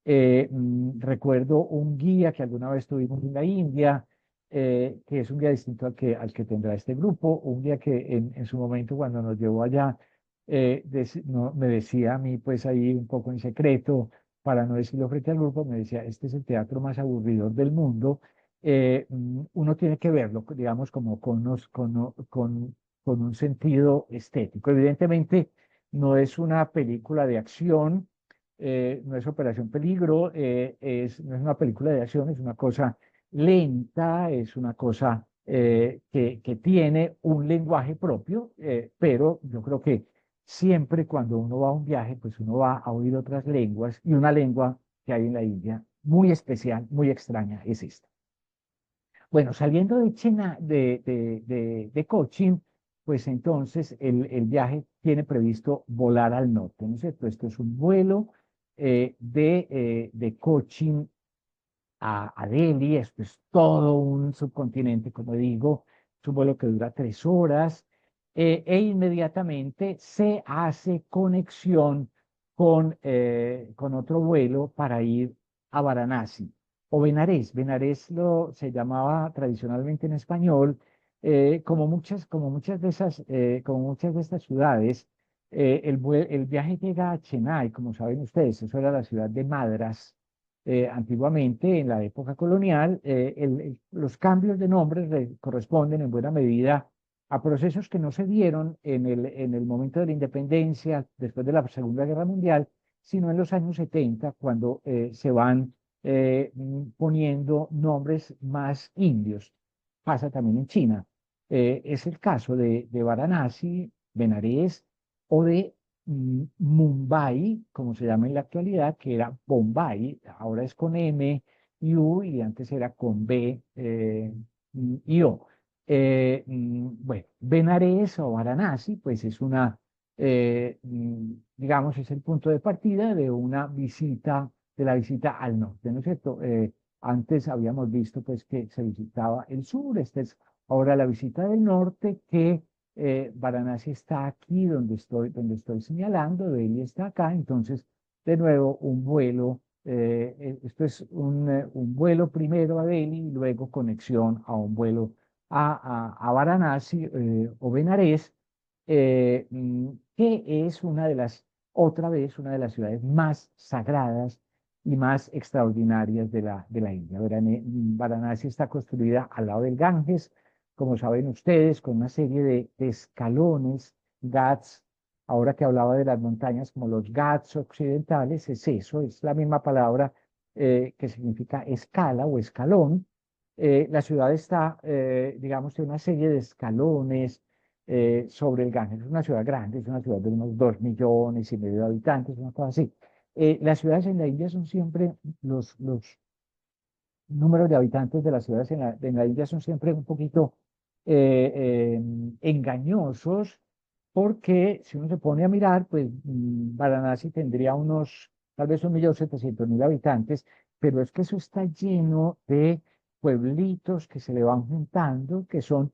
Recuerdo un guía que alguna vez tuvimos en la India, que es un guía distinto al que tendrá este grupo, un guía que en su momento cuando nos llevó allá, me decía a mí pues ahí un poco en secreto, para no decirlo frente al grupo, me decía, este es el teatro más aburridor del mundo. Uno tiene que verlo, digamos, como con un sentido estético. Evidentemente, no es una película de acción, no es Operación Peligro, no es una película de acción, es una cosa lenta, es una cosa que tiene un lenguaje propio, pero yo creo que siempre cuando uno va a un viaje, pues uno va a oír otras lenguas, y una lengua que hay en la India muy especial, muy extraña, es esta. Bueno, saliendo de Cochin, pues entonces el viaje tiene previsto volar al norte, ¿no es cierto? Esto es un vuelo de Cochin a Delhi. Esto es todo un subcontinente, como digo, es un vuelo que dura 3 horas, e inmediatamente se hace conexión con otro vuelo para ir a Varanasi o Benarés. Benarés se llamaba tradicionalmente en español, como muchas de estas ciudades. El viaje llega a Chennai, como saben ustedes, eso era la ciudad de Madras. Antiguamente, en la época colonial, los cambios de nombres corresponden en buena medida a procesos que no se dieron en el momento de la independencia, después de la Segunda Guerra Mundial, sino en los años 70, cuando se van poniendo nombres más indios. Pasa también en China. Es el caso de Varanasi, Benarés, o de Mumbai, como se llama en la actualidad, que era Bombay, ahora es con M y U, y antes era con B y O. Bueno, Benares o Varanasi, pues es digamos, es el punto de partida de la visita al norte, ¿no es cierto? Antes habíamos visto pues que se visitaba el sur, esta es ahora la visita del norte, que Varanasi está aquí donde estoy señalando, Delhi está acá. Entonces, de nuevo, un vuelo, esto es un vuelo primero a Delhi y luego conexión a un vuelo a Varanasi o Benarés, que es otra vez, una de las ciudades más sagradas y más extraordinarias de la India. Varanasi está construida al lado del Ganges, como saben ustedes, con una serie de escalones, Ghats. Ahora que hablaba de las montañas como los Ghats occidentales, es eso, es la misma palabra que significa escala o escalón. La ciudad está, digamos, en una serie de escalones sobre el Ganges. Es una ciudad grande, es una ciudad de unos 2,5 millones de habitantes, una cosa así. Las ciudades en la India son siempre, los números de habitantes de las ciudades en la India son siempre un poquito engañosos, porque si uno se pone a mirar, pues Varanasi tendría tal vez 1.700.000 habitantes, pero es que eso está lleno de pueblitos que se le van juntando, que son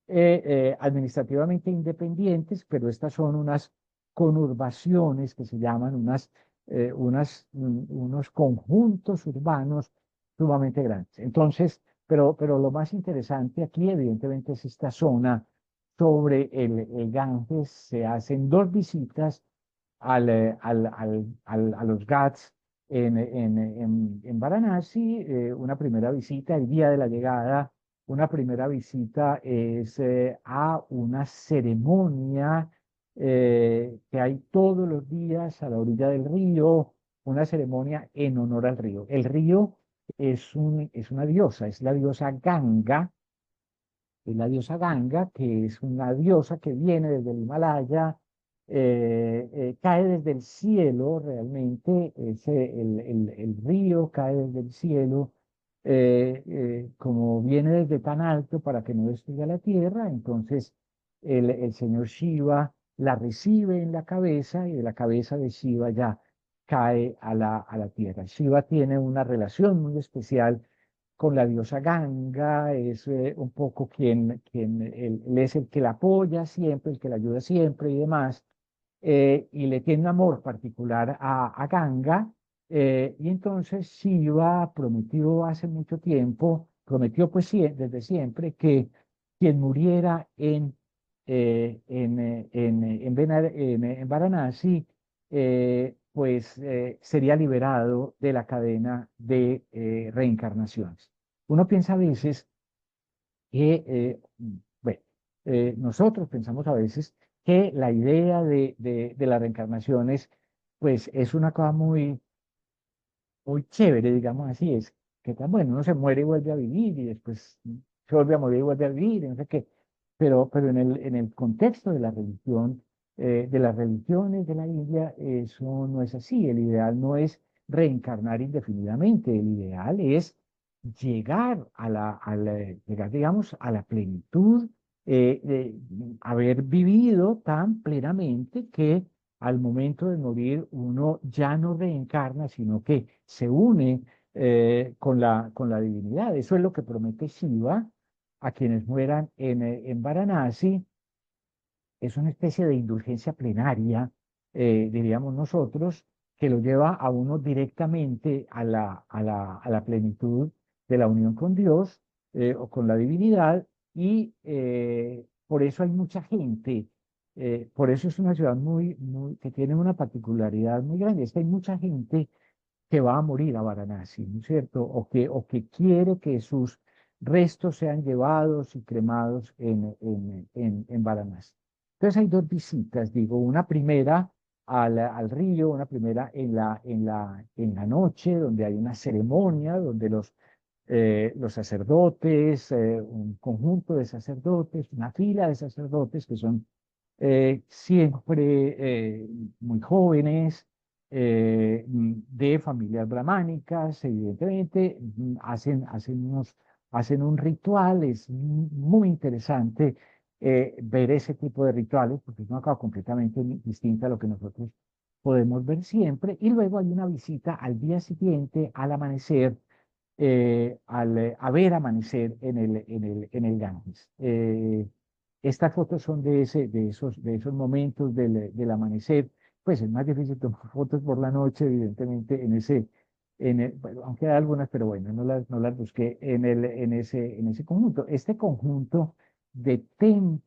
administrativamente independientes, pero estas son unas conurbaciones que se llaman unos conjuntos urbanos sumamente grandes. Entonces, pero lo más interesante aquí, evidentemente, es esta zona sobre el Ganges. Se hacen 2 visitas a los Ghats en Varanasi. Una primera visita, el día de la llegada, una primera visita es a una ceremonia que hay todos los días a la orilla del río, una ceremonia en honor al río. El río es una diosa, es la diosa Ganga, es la diosa Ganga, que es una diosa que viene desde el Himalaya, cae desde el cielo realmente, el río cae desde el cielo, como viene desde tan alto para que no destruya la tierra, entonces el señor Shiva la recibe en la cabeza y de la cabeza de Shiva ya cae a la tierra. Shiva tiene una relación muy especial con la diosa Ganga, es un poco él es el que la apoya siempre, el que la ayuda siempre y demás, y le tiene un amor particular a Ganga, y entonces Shiva prometió hace mucho tiempo, prometió pues desde siempre que quien muriera en Varanasi, sería liberado de la cadena de reencarnaciones. Uno piensa a veces que, bueno, nosotros pensamos a veces que la idea de las reencarnaciones, pues es una cosa muy chévere, digamos así, es que tan bueno, uno se muere y vuelve a vivir y después se vuelve a morir y vuelve a vivir, y no sé qué, pero en el contexto de la religión, de las religiones de la India, eso no es así. El ideal no es reencarnar indefinidamente, el ideal es llegar llegar, digamos, a la plenitud, de haber vivido tan plenamente que al momento de morir uno ya no reencarna, sino que se une con la divinidad. Eso es lo que promete Shiva a quienes mueran en Varanasi. Es una especie de indulgencia plenaria, diríamos nosotros, que lo lleva a uno directamente a la plenitud de la unión con Dios o con la divinidad, y por eso hay mucha gente. Por eso es una ciudad que tiene una particularidad muy grande, es que hay mucha gente que va a morir a Varanasi, ¿no es cierto? O que quiere que sus restos sean llevados y cremados en Varanasi. Entonces hay dos visitas, digo, una primera al río, una primera en la noche, donde hay una ceremonia, donde los sacerdotes, un conjunto de sacerdotes, una fila de sacerdotes que son siempre muy jóvenes, de familias brahmánicas, evidentemente, hacen un ritual. Es muy interesante ver ese tipo de rituales, porque es una cosa completamente distinta a lo que nosotros podemos ver siempre. Y luego hay una visita al día siguiente, al amanecer, a ver amanecer en el Ganges. Estas fotos son de esos momentos del amanecer. Pues es más difícil tomar fotos por la noche, evidentemente, bueno, aunque hay algunas, pero bueno, no las busqué en ese conjunto. Este conjunto de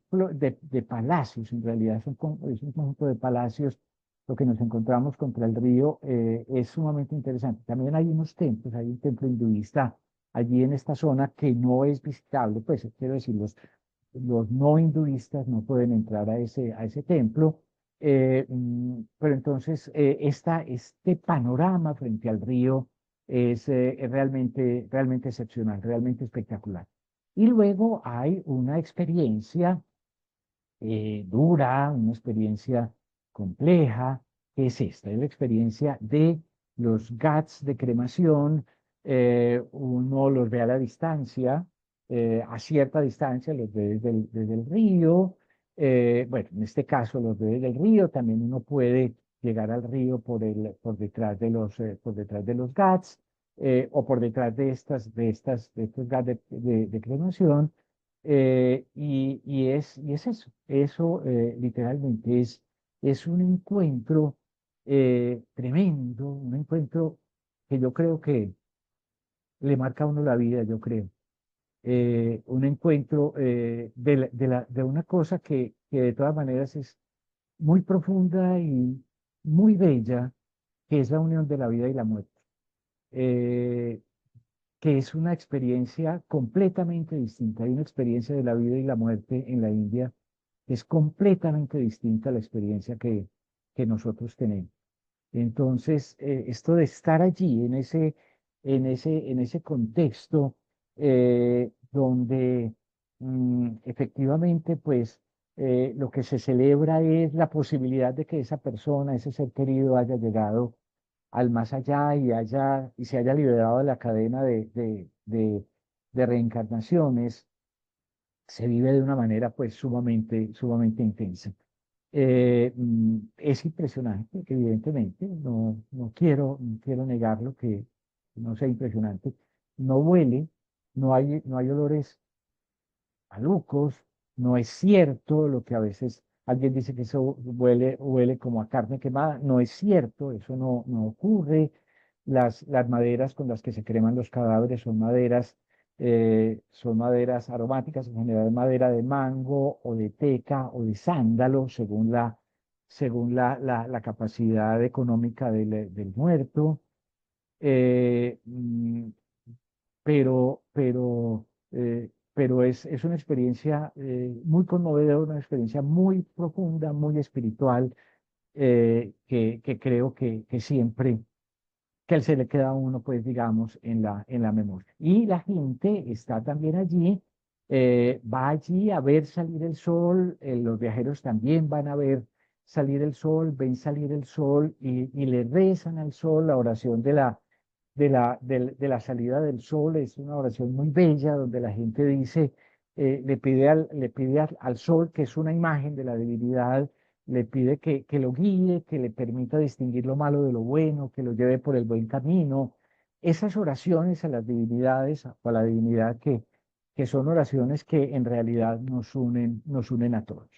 de palacios, en realidad es un conjunto de palacios. Lo que nos encontramos contra el río es sumamente interesante. También hay unos templos, hay un templo hinduista allí en esta zona que no es visitable, pues quiero decir, los no hinduistas no pueden entrar a ese templo. Pero entonces este panorama frente al río es realmente excepcional, realmente espectacular. Y luego hay una experiencia dura, una experiencia compleja, que es esta, es la experiencia de los GATS de cremación. Uno los ve a la distancia, a cierta distancia, los ve desde el río. Bueno, en este caso los ve desde el río, también uno puede llegar al río por detrás por detrás de los GATS, o por detrás de estos GATS de cremación. Y es eso, literalmente es un encuentro tremendo, un encuentro que yo creo que le marca a uno la vida, yo creo. Un encuentro de una cosa que de todas maneras es muy profunda muy bella, que es la unión de la vida y la muerte, eh, que es una experiencia completamente distinta. Hay una experiencia de la vida y la muerte en la India que es completamente distinta a la experiencia que nosotros tenemos. Entonces, esto de estar allí, en ese contexto, donde efectivamente, pues, lo que se celebra es la posibilidad de que esa persona, ese ser querido, haya llegado al más allá y se haya liberado de la cadena de reencarnaciones, se vive de una manera, pues, sumamente intensa. Es impresionante, que evidentemente, no quiero negarlo, que no sea impresionante. No huele, no hay olores malucos, no es cierto lo que a veces alguien dice que eso huele como a carne quemada, no es cierto, eso no ocurre. Las maderas con las que se creman los cadáveres son maderas aromáticas, en general madera de mango o de teca o de sándalo, según la capacidad económica del muerto. Eh, mm, pero es una experiencia muy conmovedora, una experiencia muy profunda, muy espiritual, que creo que siempre, que se le queda a uno, pues digamos, en la memoria. Y la gente está también allí, va allí a ver salir el sol, los viajeros también van a ver salir el sol, ven salir el sol y le rezan al sol la oración de la salida del sol. Es una oración muy bella donde la gente dice, le pide al sol, que es una imagen de la divinidad, le pide que lo guíe, que le permita distinguir lo malo de lo bueno, que lo lleve por el buen camino. Esas oraciones a las divinidades o a la divinidad, que son oraciones que en realidad nos unen a todos.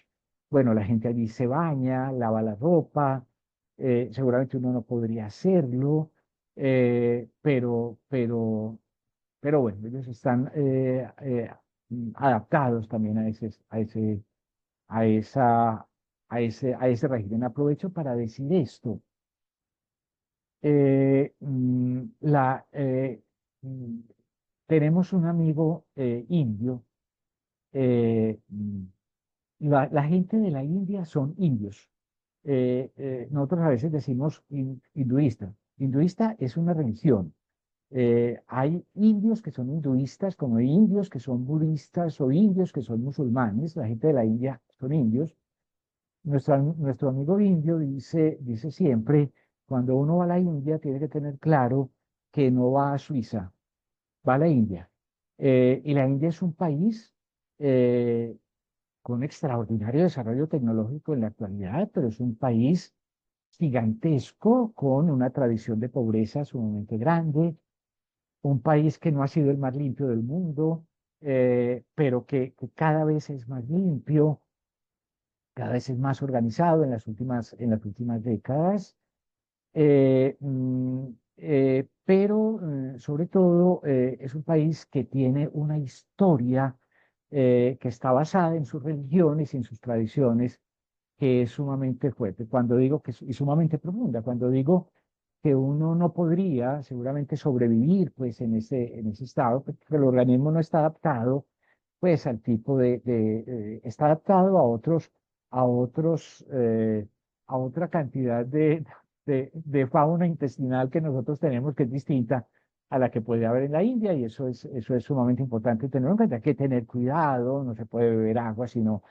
Bueno, la gente allí se baña, lava la ropa, seguramente uno no podría hacerlo, pero bueno, ellos están adaptados también a esa, a ese régimen. Aprovecho para decir esto. La, tenemos un amigo indio. eh, mm, la gente de la India son indios. Nosotros a veces decimos hinduista. Hinduista es una religión. Hay indios que son hinduistas, como hay indios que son budistas o indios que son musulmanes. La gente de la India son indios. Nuestro amigo indio dice siempre, cuando uno va a la India tiene que tener claro que no va a Suiza, va a la India. Y la India es un país eh, con extraordinario desarrollo tecnológico en la actualidad, pero es un país gigantesco con una tradición de pobreza sumamente grande, un país que no ha sido el más limpio del mundo, pero que cada vez es más limpio, cada vez es más organizado en las últimas décadas, pero sobre todo es un país que tiene una historia que está basada en sus religiones y en sus tradiciones, que es sumamente fuerte. Cuando digo y sumamente profunda, cuando digo que uno no podría seguramente sobrevivir pues en ese estado, porque el organismo no está adaptado pues al tipo está adaptado a otros, a otra cantidad de fauna intestinal que nosotros tenemos, que es distinta a la que puede haber en la India, y eso es sumamente importante tenerlo en cuenta. Hay que tener cuidado, no se puede beber agua, sino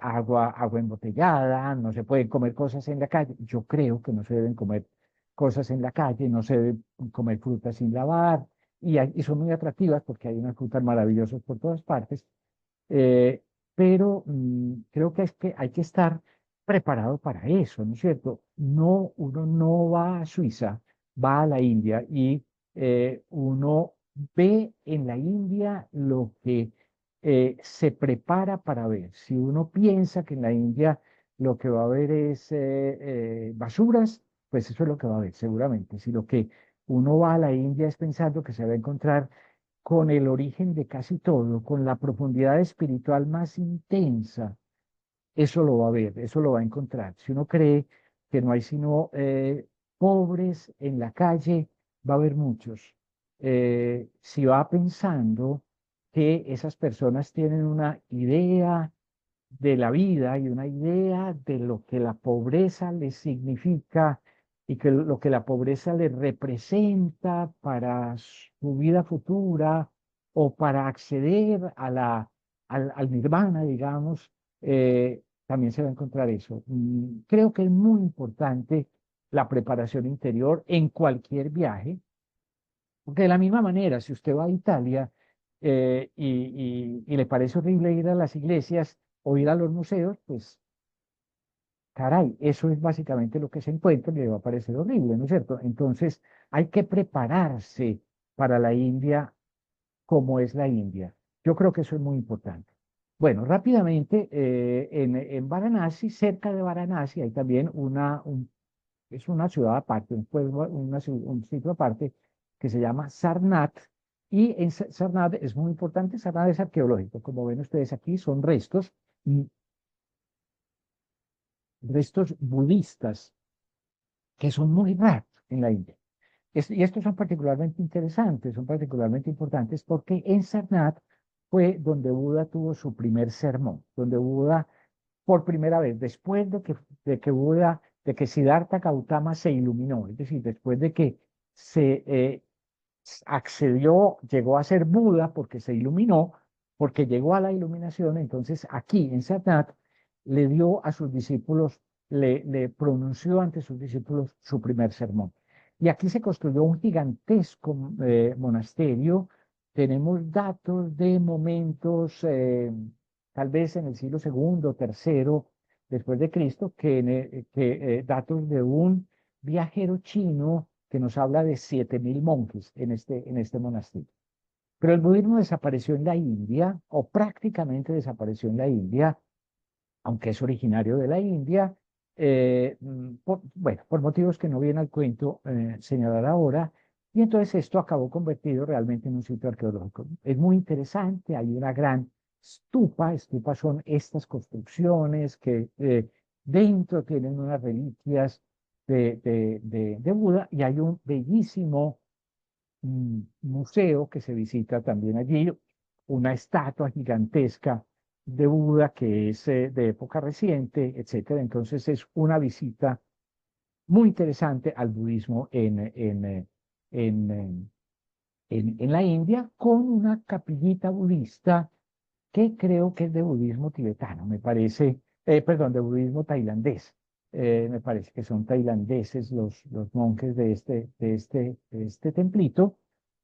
agua embotellada, no se pueden comer cosas en la calle. Yo creo que no se deben comer cosas en la calle, no se deben comer frutas sin lavar, y son muy atractivas porque hay unas frutas maravillosas por todas partes, eh, pero creo que hay que estar preparado para eso, ¿no es cierto? No, uno no va a Suiza, va a la India y uno ve en la India lo que se prepara para ver. Si uno piensa que en la India lo que va a ver es basuras, pues eso es lo que va a ver, seguramente. Si lo que uno va a la India es pensando que se va a encontrar con el origen de casi todo, con la profundidad espiritual más intensa, eso lo va a ver, eso lo va a encontrar. Si uno cree que no hay sino pobres en la calle, va a haber muchos. Si va pensando que esas personas tienen una idea de la vida y una idea de lo que la pobreza les significa y que lo que la pobreza les representa para su vida futura o para acceder a al nirvana, digamos, también se va a encontrar eso. Creo que es muy importante la preparación interior en cualquier viaje, porque de la misma manera, si usted va a Italia y le parece horrible ir a las iglesias o ir a los museos, pues caray, eso es básicamente lo que se encuentra y le va a parecer horrible, ¿no es cierto? Entonces hay que prepararse para la India como es la India. Yo creo que eso es muy importante. Bueno, rápidamente, en Varanasi, cerca de Varanasi, hay también es una ciudad aparte, un pueblo, un sitio aparte que se llama Sarnath. Y en Sarnath es muy importante, Sarnath es arqueológico. Como ven ustedes aquí, son mm, restos budistas que son muy raros en la India. Y estos son particularmente interesantes, son particularmente importantes porque en Sarnath fue donde Buda tuvo su primer sermón, donde Buda por primera vez, después de que Siddhartha Gautama se iluminó, es decir, después de que se accedió, llegó a ser Buda porque se iluminó, porque llegó a la iluminación, entonces aquí en Satnat le dio a sus discípulos, le pronunció ante sus discípulos su primer sermón. Y aquí se construyó un gigantesco monasterio. Tenemos datos de momentos, tal vez en el siglo segundo, tercero, después de Cristo, datos de un viajero chino que nos habla de 7.000 monjes en este monasterio. Pero el budismo desapareció en la India, o prácticamente desapareció en la India, aunque es originario de la India, bueno, por motivos que no viene al cuento señalar ahora, y entonces esto acabó convertido realmente en un sitio arqueológico. Es muy interesante, hay una gran estupas son estas construcciones que dentro tienen unas reliquias de Buda, y hay un bellísimo museo que se visita también allí, una estatua gigantesca de Buda que es de época reciente, etcétera. Entonces es una visita muy interesante al budismo en, en la India, con una capillita budista que creo que es de budismo tibetano, me parece, perdón, de budismo tailandés. Me parece que son tailandeses los monjes de este templito,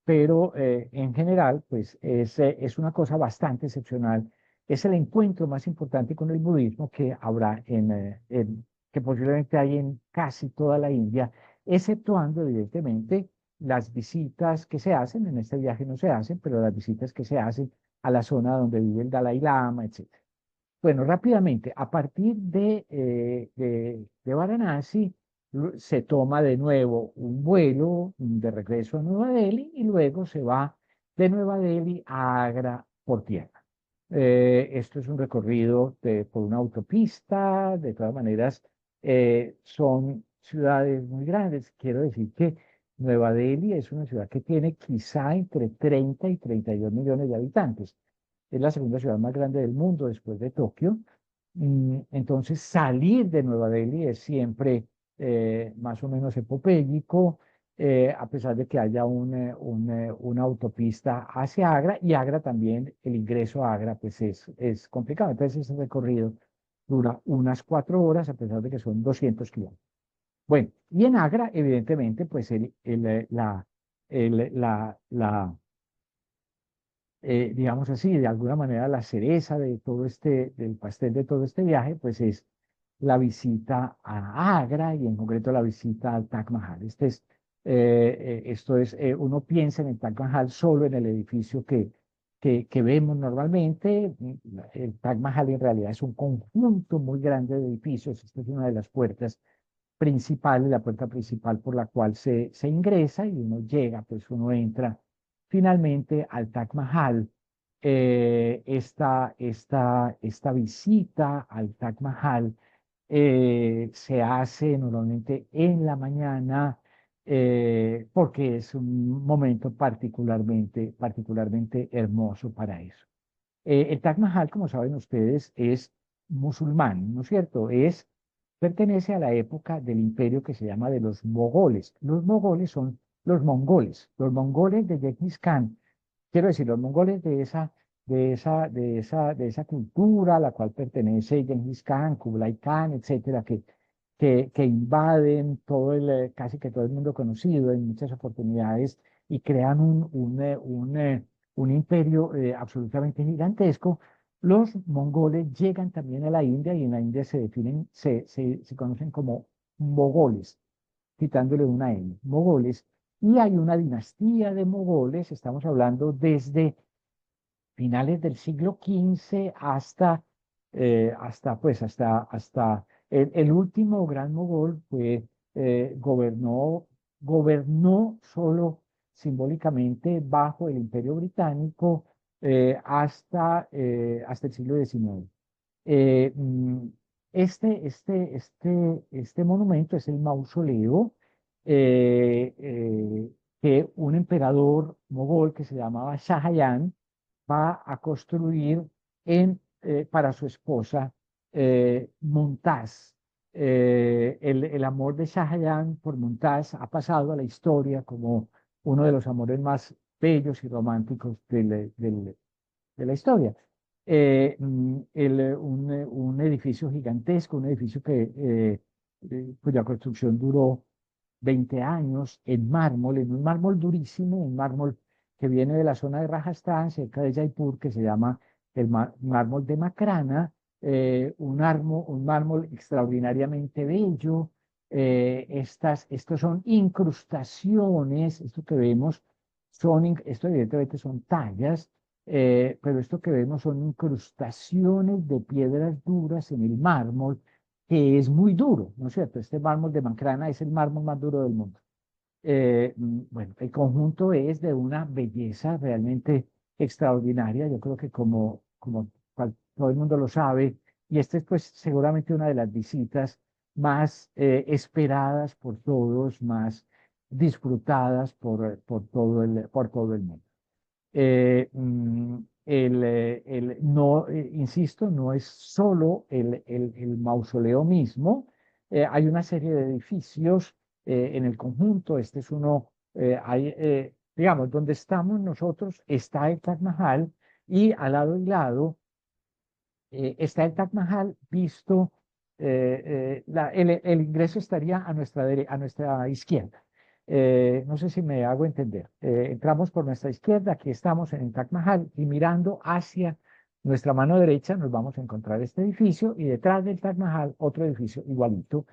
pero en general, pues es una cosa bastante excepcional. Es el encuentro más importante con el budismo que habrá que posiblemente hay en casi toda la India, exceptuando evidentemente las visitas que se hacen, en este viaje no se hacen, pero las visitas que se hacen a la zona donde vive el Dalai Lama, etcétera. Bueno, rápidamente, a partir de Varanasi, se toma de nuevo un vuelo de regreso a Nueva Delhi y luego se va de Nueva Delhi a Agra por tierra. Esto es un recorrido por una autopista, de todas maneras, son ciudades muy grandes. Quiero decir que Nueva Delhi es una ciudad que tiene quizá entre 30 y 32 millones de habitantes. Es la segunda ciudad más grande del mundo después de Tokio. Entonces, salir de Nueva Delhi es siempre más o menos epopélico, a pesar de que haya una autopista hacia Agra, y Agra también, el ingreso a Agra, pues es complicado. Entonces, ese recorrido dura unas 4 horas, a pesar de que son 200 kilómetros. Bueno, y en Agra, evidentemente, pues digamos así, de alguna manera la cereza de todo del pastel de todo este viaje, pues es la visita a Agra y en concreto la visita al Taj Mahal. Uno piensa en el Taj Mahal solo en el edificio que vemos normalmente. El Taj Mahal en realidad es un conjunto muy grande de edificios. Esta es una de las puertas principales, la puerta principal por la cual se ingresa y uno llega, pues uno entra finalmente al Taj Mahal. Esta visita al Taj Mahal Se hace normalmente en la mañana porque es un momento particularmente hermoso para eso. El Taj Mahal, como saben ustedes, es musulmán, ¿no es cierto? Pertenece a la época del imperio que se llama de los mogoles. Los mogoles son los mongoles de Genghis Khan. Quiero decir, los mongoles de esa cultura a la cual pertenece Genghis Khan, Kublai Khan, etcétera, que invaden casi que todo el mundo conocido en muchas oportunidades y crean un imperio absolutamente gigantesco. Los mongoles llegan también a la India y en la India se conocen como mogoles, quitándole una N, mogoles. Y hay una dinastía de mogoles, estamos hablando desde finales del siglo XV hasta el último gran mogol gobernó solo simbólicamente bajo el Imperio Británico hasta el siglo XIX. Eh, mm, este monumento es el mausoleo eh, eh, que un emperador mogol que se llamaba Shah va a construir para su esposa Mumtaz. El amor de Shah Jahan por Mumtaz ha pasado a la historia como uno de los amores más bellos y románticos de la historia. Un edificio gigantesco, un edificio cuya construcción duró 20 años en un mármol durísimo, un mármol que viene de la zona de Rajasthan, cerca de Jaipur, que se llama el mármol de Makrana, un mármol extraordinariamente bello. Estos son incrustaciones, esto que vemos, esto evidentemente son tallas, pero esto que vemos son incrustaciones de piedras duras en el mármol, que es muy duro, ¿no es cierto? Este mármol de Mancrana es el mármol más duro del mundo. Bueno, el conjunto es de una belleza realmente extraordinaria. Yo creo que como todo el mundo lo sabe, y esta es pues seguramente una de las visitas más esperadas por todos, más disfrutadas por todo el mundo. No, insisto, no es solo el mausoleo mismo, hay una serie de edificios en el conjunto, este es uno, digamos, donde estamos nosotros está el Taj Mahal y al lado y lado está el Taj Mahal visto, el ingreso estaría a nuestra izquierda. No sé si me hago entender. Entramos por nuestra izquierda, aquí estamos en el Taj Mahal y mirando hacia nuestra mano derecha nos vamos a encontrar este edificio y detrás del Taj Mahal otro edificio igualito.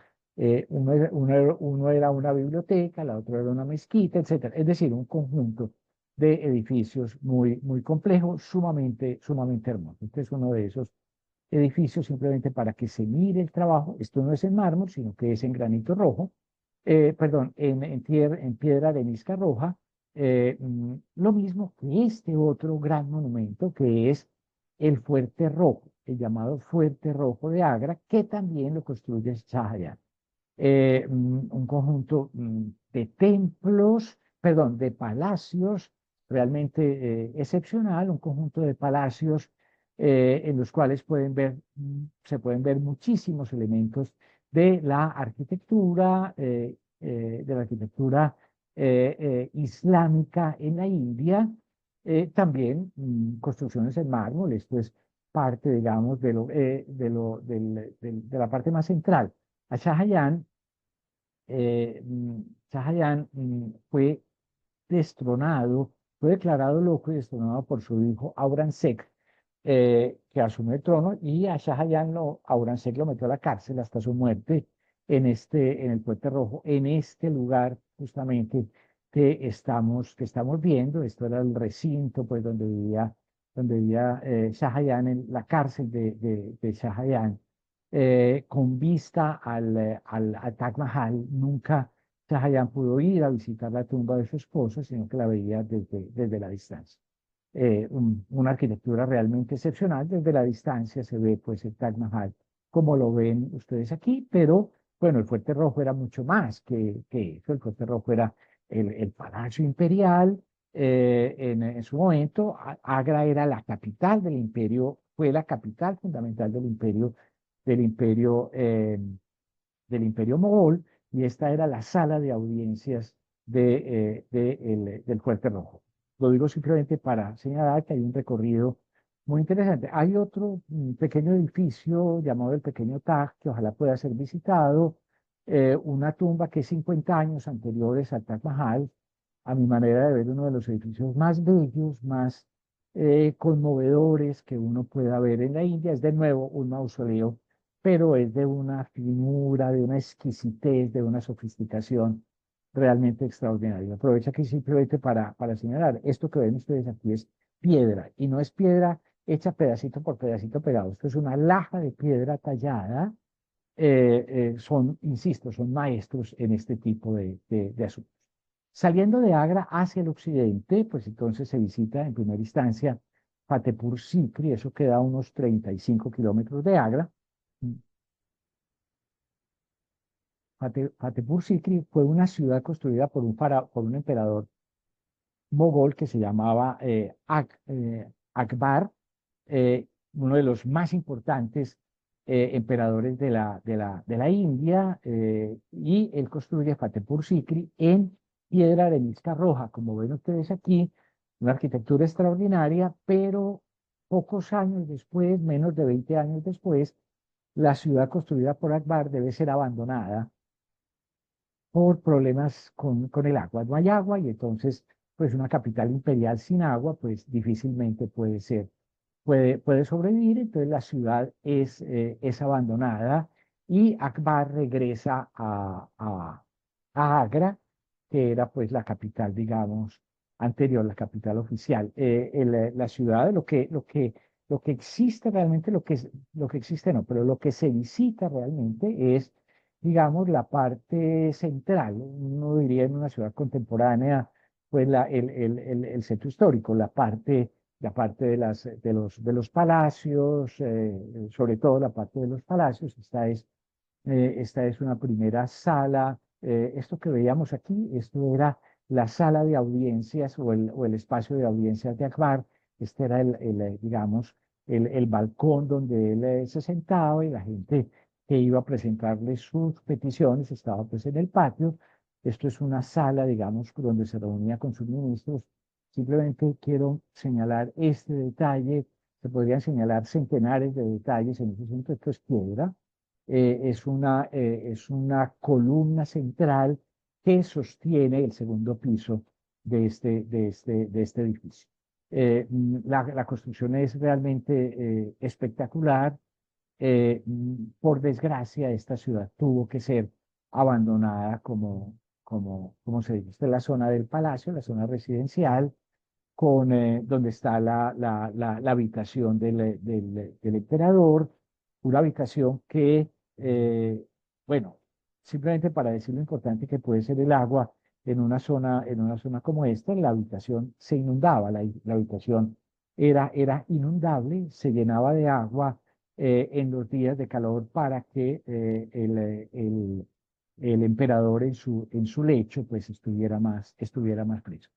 Uno era una biblioteca, la otra era una mezquita, etcétera. Es decir, un conjunto de edificios muy, muy complejo, sumamente hermoso. Este es uno de esos edificios simplemente para que se mire el trabajo. Esto no es en mármol, sino que es en granito rojo, perdón, en piedra arenisca roja. Lo mismo que este otro gran monumento que es el Fuerte Rojo, el llamado Fuerte Rojo de Agra, que también lo construye Shah Jahan. Un conjunto de templos, perdón, de palacios realmente excepcional, un conjunto de palacios en los cuales se pueden ver muchísimos elementos de la arquitectura, islámica en la India, también construcciones en mármol, esto es parte, digamos, de la parte más central. A Shah Jahan fue destronado, fue declarado loco y destronado por su hijo Aurangzeb, que asumió el trono y a Shah Jahan Aurangzeb lo metió a la cárcel hasta su muerte en el Puente Rojo, en este lugar justamente que estamos viendo. Esto era el recinto pues donde vivía Shah Jahan, en la cárcel de Shah Jahan, con vista al Taj Mahal. Nunca Shah Jahan pudo ir a visitar la tumba de su esposa, sino que la veía desde la distancia. Una arquitectura realmente excepcional. Desde la distancia se ve pues el Taj Mahal como lo ven ustedes aquí, pero bueno, el Fuerte Rojo era mucho más que eso. El Fuerte Rojo era el Palacio Imperial. En su momento, Agra era la capital del imperio, fue la capital fundamental del imperio, eh, del imperio mogol, y esta era la sala de audiencias del Fuerte Rojo. Lo digo simplemente para señalar que hay un recorrido muy interesante. Hay otro pequeño edificio llamado el Pequeño Taj, que ojalá pueda ser visitado, una tumba que es 50 años anteriores al Taj Mahal, a mi manera de ver, uno de los edificios más bellos, más conmovedores que uno pueda ver en la India. Es de nuevo un mausoleo, pero es de una finura, de una exquisitez, de una sofisticación realmente extraordinaria. Aprovecho aquí simplemente para señalar, esto que ven ustedes aquí es piedra, y no es piedra hecha pedacito por pedacito pegado. Esto es una laja de piedra tallada. Insisto, son maestros en este tipo de asuntos. Saliendo de Agra hacia el occidente, pues entonces se visita en primera instancia Fatehpur Sikri. Eso queda a unos 35 kilómetros de Agra. Fatehpur Sikri fue una ciudad construida por un emperador mogol que se llamaba Akbar, uno de los más importantes emperadores de la India, y él construye Fatehpur Sikri en piedra arenisca roja, como ven ustedes aquí, una arquitectura extraordinaria, pero pocos años después, menos de 20 años después, la ciudad construida por Akbar debe ser abandonada por problemas con el agua. No hay agua, y entonces, pues una capital imperial sin agua, pues difícilmente puede sobrevivir. Entonces la ciudad es abandonada, y Akbar regresa a Agra, que era pues la capital, digamos, anterior, la capital oficial. La ciudad, lo que existe realmente, lo que existe no, pero lo que se visita realmente es, digamos, la parte central. Uno diría en una ciudad contemporánea, pues el centro histórico, la parte de los palacios, sobre todo la parte de los palacios. Esta es una primera sala. Esto que veíamos aquí, esto era la sala de audiencias, o el espacio de audiencias de Akbar. Este era digamos, el balcón donde él se sentaba, y la gente que iba a presentarle sus peticiones estaba pues en el patio. Esto es una sala, digamos, donde se reunía con sus ministros. Simplemente quiero señalar este detalle. Se podrían señalar centenares de detalles en ese asunto. Esto es piedra. Es una columna central que sostiene el segundo piso de este edificio. La construcción es realmente espectacular. Por desgracia, esta ciudad tuvo que ser abandonada, como se dice. Esta es la zona del palacio, la zona residencial, donde está la habitación del emperador, una habitación que, bueno, simplemente para decir lo importante que puede ser el agua en una zona como esta. La habitación se inundaba, la habitación era inundable, se llenaba de agua en los días de calor, para que el emperador en su lecho pues estuviera más fresco.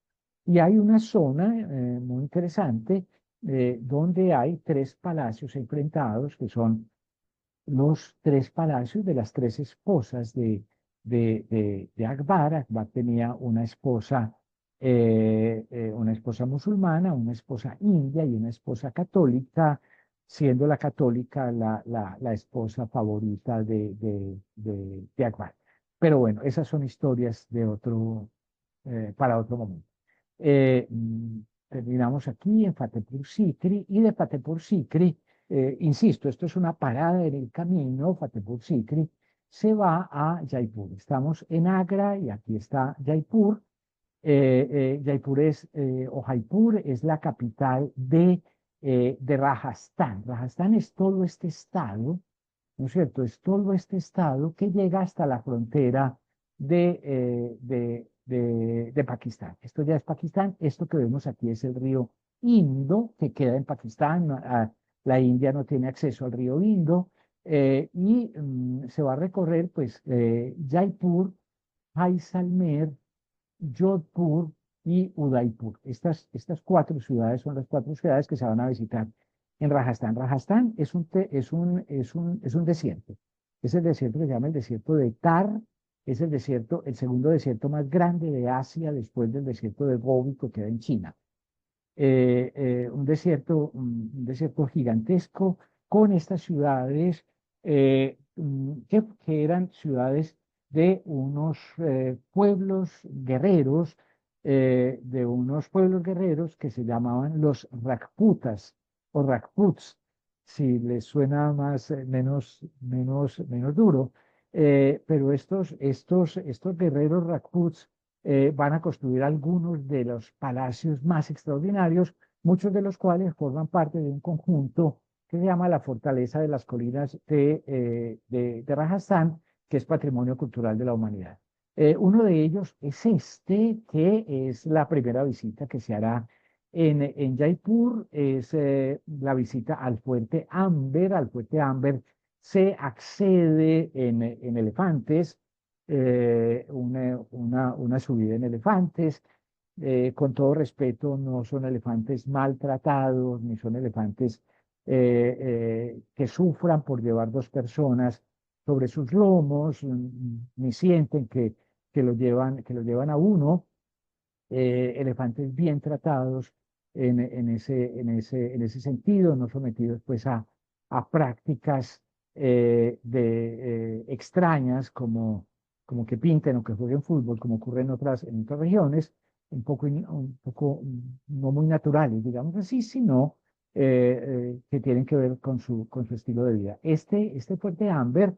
Y hay una zona muy interesante, donde hay tres palacios enfrentados, que son los tres palacios de las tres esposas de Akbar. Akbar tenía una esposa musulmana, una esposa india y una esposa católica, siendo la católica la esposa favorita de Akbar. Pero bueno, esas son historias para otro momento. Terminamos aquí en Fatehpur Sikri, y de Fatehpur Sikri, insisto, esto es una parada en el camino. Fatehpur Sikri se va a Jaipur. Estamos en Agra y aquí está Jaipur. Jaipur o Jaipur es la capital de Rajasthan. Rajasthan es todo este estado, ¿no es cierto? Es todo este estado que llega hasta la frontera de Pakistán. Esto ya es Pakistán. Esto que vemos aquí es el río Indo, que queda en Pakistán. La India no tiene acceso al río Indo. Se va a recorrer pues Jaipur, Jaisalmer, Jodhpur y Udaipur. Estas cuatro ciudades son las cuatro ciudades que se van a visitar en Rajasthan. Rajasthan es un desierto. Es el desierto que se llama el desierto de Thar. Es el desierto, el segundo desierto más grande de Asia después del desierto de Gobi que queda en China. Un desierto gigantesco con estas ciudades que eran ciudades de unos pueblos guerreros que se llamaban los Rajputas o Rajputs, si les suena menos duro. Pero estos guerreros Rajputs van a construir algunos de los palacios más extraordinarios, muchos de los cuales forman parte de un conjunto que se llama la Fortaleza de las Colinas de Rajasthan, que es Patrimonio Cultural de la Humanidad. Uno de ellos es este, que es la primera visita que se hará en Jaipur, es la visita al Fuerte Amber. Al Fuerte Amber se accede en elefantes, una subida en elefantes. Con todo respeto, no son elefantes maltratados, ni son elefantes que sufran por llevar dos personas sobre sus lomos, ni sienten que lo llevan a uno. Elefantes bien tratados en ese sentido, no sometidos pues a prácticas extrañas como que pinten o que jueguen fútbol, como ocurre en otras regiones, un poco no muy naturales, digamos así, sino que tienen que ver con su estilo de vida. Este Fuerte Amber,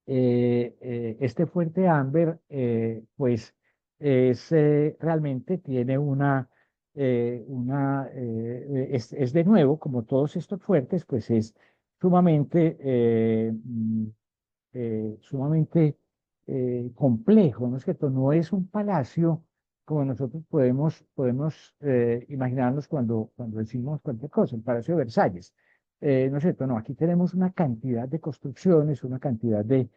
este Fuerte Amber, pues realmente tiene es de nuevo, como todos estos fuertes, pues es sumamente complejo, ¿no es cierto? No es un palacio como nosotros podemos imaginarnos cuando decimos cualquier cosa, el Palacio de Versalles. ¿No es cierto? No, aquí tenemos una cantidad de construcciones, una cantidad de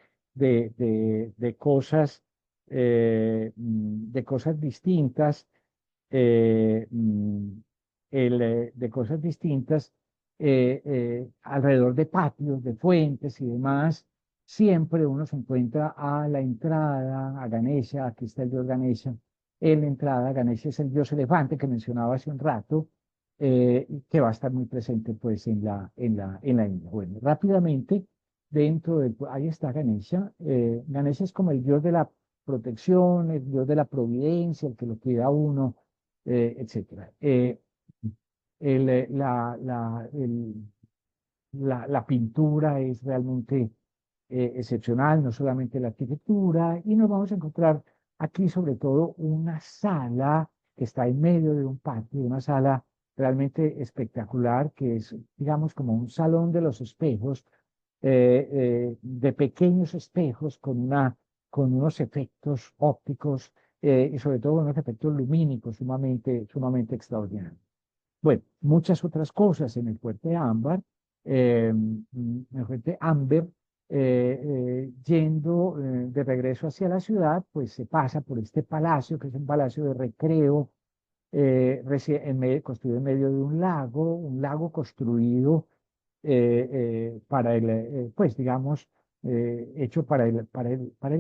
cosas distintas, eh, mm, de cosas distintas alrededor de patios, de fuentes y demás. Siempre uno se encuentra a la entrada, a Ganesha. Aquí está el dios Ganesha. En la entrada, Ganesha es el dios elefante que mencionaba hace un rato, y que va a estar muy presente pues en la India. Bueno, rápidamente, ahí está Ganesha. Ganesha es como el dios de la protección, el dios de la providencia, el que lo cuida a uno, etcétera. El, la, la, el- la pintura es realmente excepcional, no solamente la arquitectura, y nos vamos a encontrar aquí sobre todo una sala que está en medio de un patio, una sala realmente espectacular, que es, digamos, como un salón de los espejos, de pequeños espejos con unos efectos ópticos, y sobre todo unos efectos lumínicos sumamente extraordinarios. Bueno, muchas otras cosas en el Fuerte Ámbar, en el Fuerte Amber, yendo de regreso hacia la ciudad, pues se pasa por este palacio, que es un palacio de recreo, construido en medio de un lago construido pues digamos, hecho para el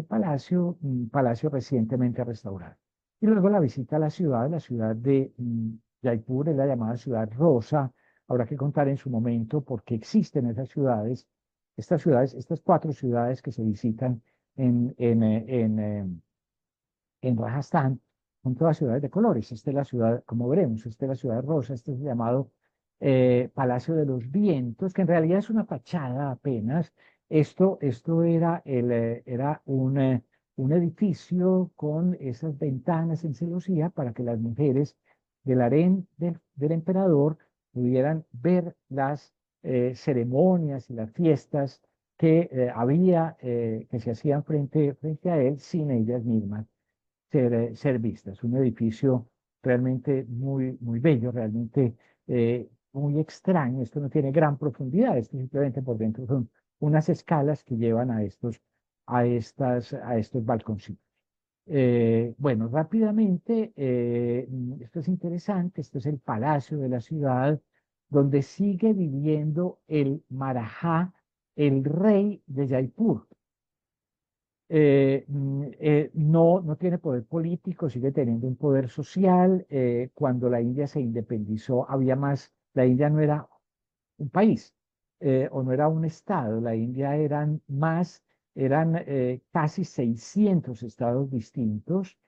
palacio, un palacio recientemente restaurado. Y luego la visita a la ciudad de Jaipur, es la llamada ciudad rosa. Habrá que contar en su momento por qué existen estas cuatro ciudades que se visitan en Rajasthan, son todas ciudades de colores. Esta es la ciudad, como veremos, esta es la ciudad rosa. Este es el llamado Palacio de los Vientos, que en realidad es una fachada apenas. Esto era un edificio con esas ventanas en celosía para que las mujeres del harén del emperador pudieran ver las ceremonias y las fiestas que se hacían frente a él sin ellas mismas ser vistas. Un edificio realmente muy, muy bello, realmente muy extraño. Esto no tiene gran profundidad, esto simplemente por dentro son unas escalas que llevan a estos balconcitos. Bueno, rápidamente, esto es interesante, esto es el palacio de la ciudad, donde sigue viviendo el Marajá, el rey de Jaipur. No tiene poder político, sigue teniendo un poder social. Cuando la India se independizó, había más, la India no era un país, o no era un estado, la India eran casi 600 estados distintos,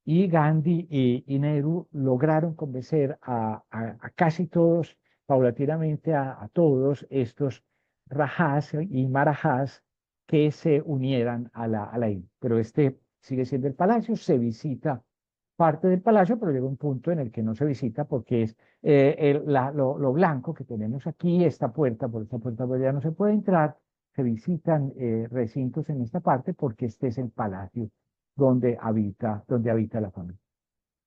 y Gandhi y Nehru lograron convencer a casi todos, paulatinamente a todos estos Rajas y Marajas, que se unieran a la India. Pero este sigue siendo el palacio, se visita parte del palacio, pero llega un punto en el que no se visita porque es lo blanco que tenemos aquí, esta puerta, por esta puerta pues ya no se puede entrar. Se visitan recintos en esta parte porque este es el palacio donde habita la familia.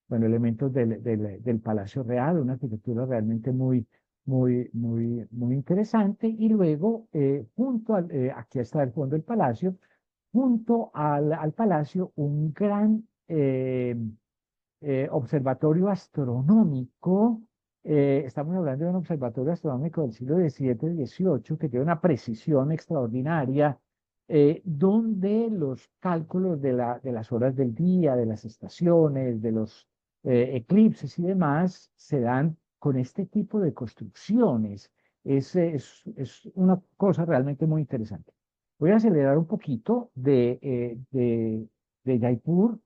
Bueno, elementos del Palacio Real, una arquitectura realmente muy, muy, muy, muy interesante. Y luego, aquí está el fondo del palacio, junto al palacio, un gran observatorio astronómico. Estamos hablando de un observatorio astronómico del siglo XVII-XVIII que tiene una precisión extraordinaria, donde los cálculos de las horas del día, de las estaciones, de los eclipses y demás se dan con este tipo de construcciones. Es una cosa realmente muy interesante. Voy a acelerar un poquito de Jaipur.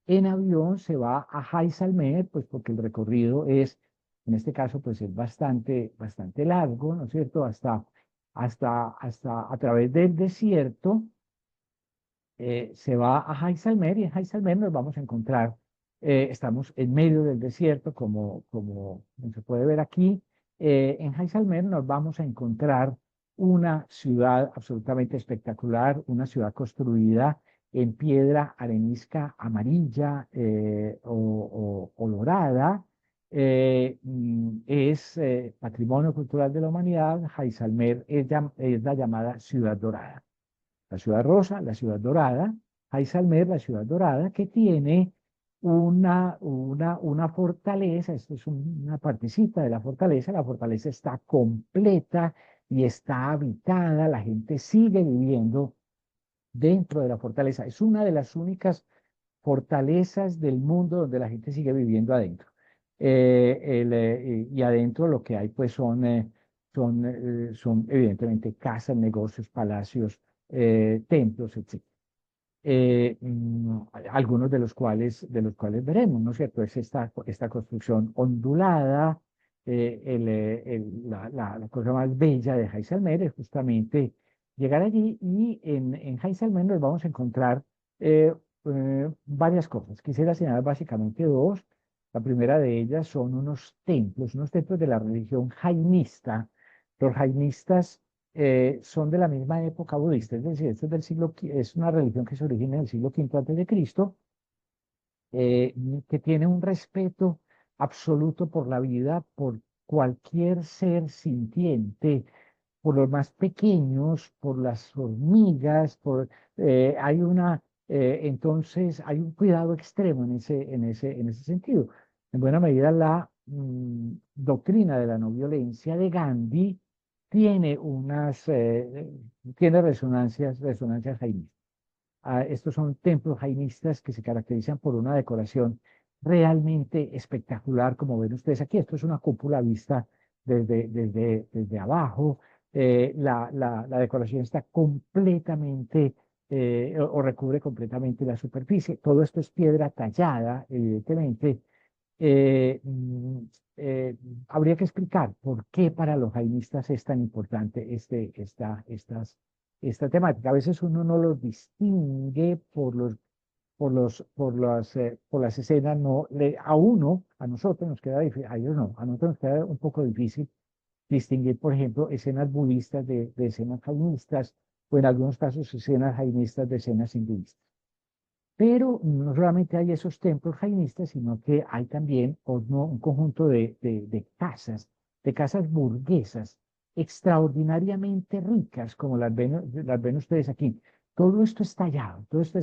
En avión se va a Jaisalmer, pues porque el recorrido en este caso, pues es bastante, bastante largo, ¿no es cierto? Hasta a través del desierto, se va a Jaisalmer, y en Jaisalmer nos vamos a encontrar, estamos en medio del desierto, como se puede ver aquí. En Jaisalmer nos vamos a encontrar una ciudad absolutamente espectacular, una ciudad construida en piedra arenisca amarilla, o dorada. Es patrimonio cultural de la humanidad. Jaisalmer es la llamada ciudad dorada. La ciudad rosa, la ciudad dorada. Jaisalmer, la ciudad dorada, que tiene una fortaleza. Esto es una partecita de la fortaleza. La fortaleza está completa y está habitada. La gente sigue viviendo dentro de la fortaleza. Es una de las únicas fortalezas del mundo donde la gente sigue viviendo adentro. Y adentro lo que hay pues son evidentemente casas, negocios, palacios, templos, etc. Algunos de los cuales veremos, ¿no es cierto? Es esta construcción ondulada. La cosa más bella de Jaisalmer es justamente llegar allí, y en Jaisalmer nos vamos a encontrar varias cosas. Quisiera señalar básicamente dos. La primera de ellas son unos templos de la religión jainista. Los jainistas son de la misma época budista, es decir, esto es es una religión que se origina en el siglo V antes de Cristo, eh, que tiene un respeto absoluto por la vida, por cualquier ser sintiente, por los más pequeños, por las hormigas, entonces hay un cuidado extremo en ese sentido. En buena medida, la doctrina de la no violencia de Gandhi tiene resonancias jainistas. Estos son templos jainistas que se caracterizan por una decoración realmente espectacular, como ven ustedes aquí. Esto es una cúpula vista desde abajo. La decoración está completamente, o recubre completamente la superficie. Todo esto es piedra tallada, evidentemente. eh, mm, eh, Habría que explicar por qué para los jainistas es tan importante esta temática. A veces uno no los distingue por las escenas. No, a nosotros nos queda difícil, a ellos no, a nosotros nos queda un poco difícil distinguir, por ejemplo, escenas budistas de escenas jainistas, o en algunos casos escenas jainistas de escenas hinduistas. Pero no solamente hay esos templos jainistas, sino que hay también un conjunto de casas de casas burguesas extraordinariamente ricas, como las ven ustedes aquí. Todo esto está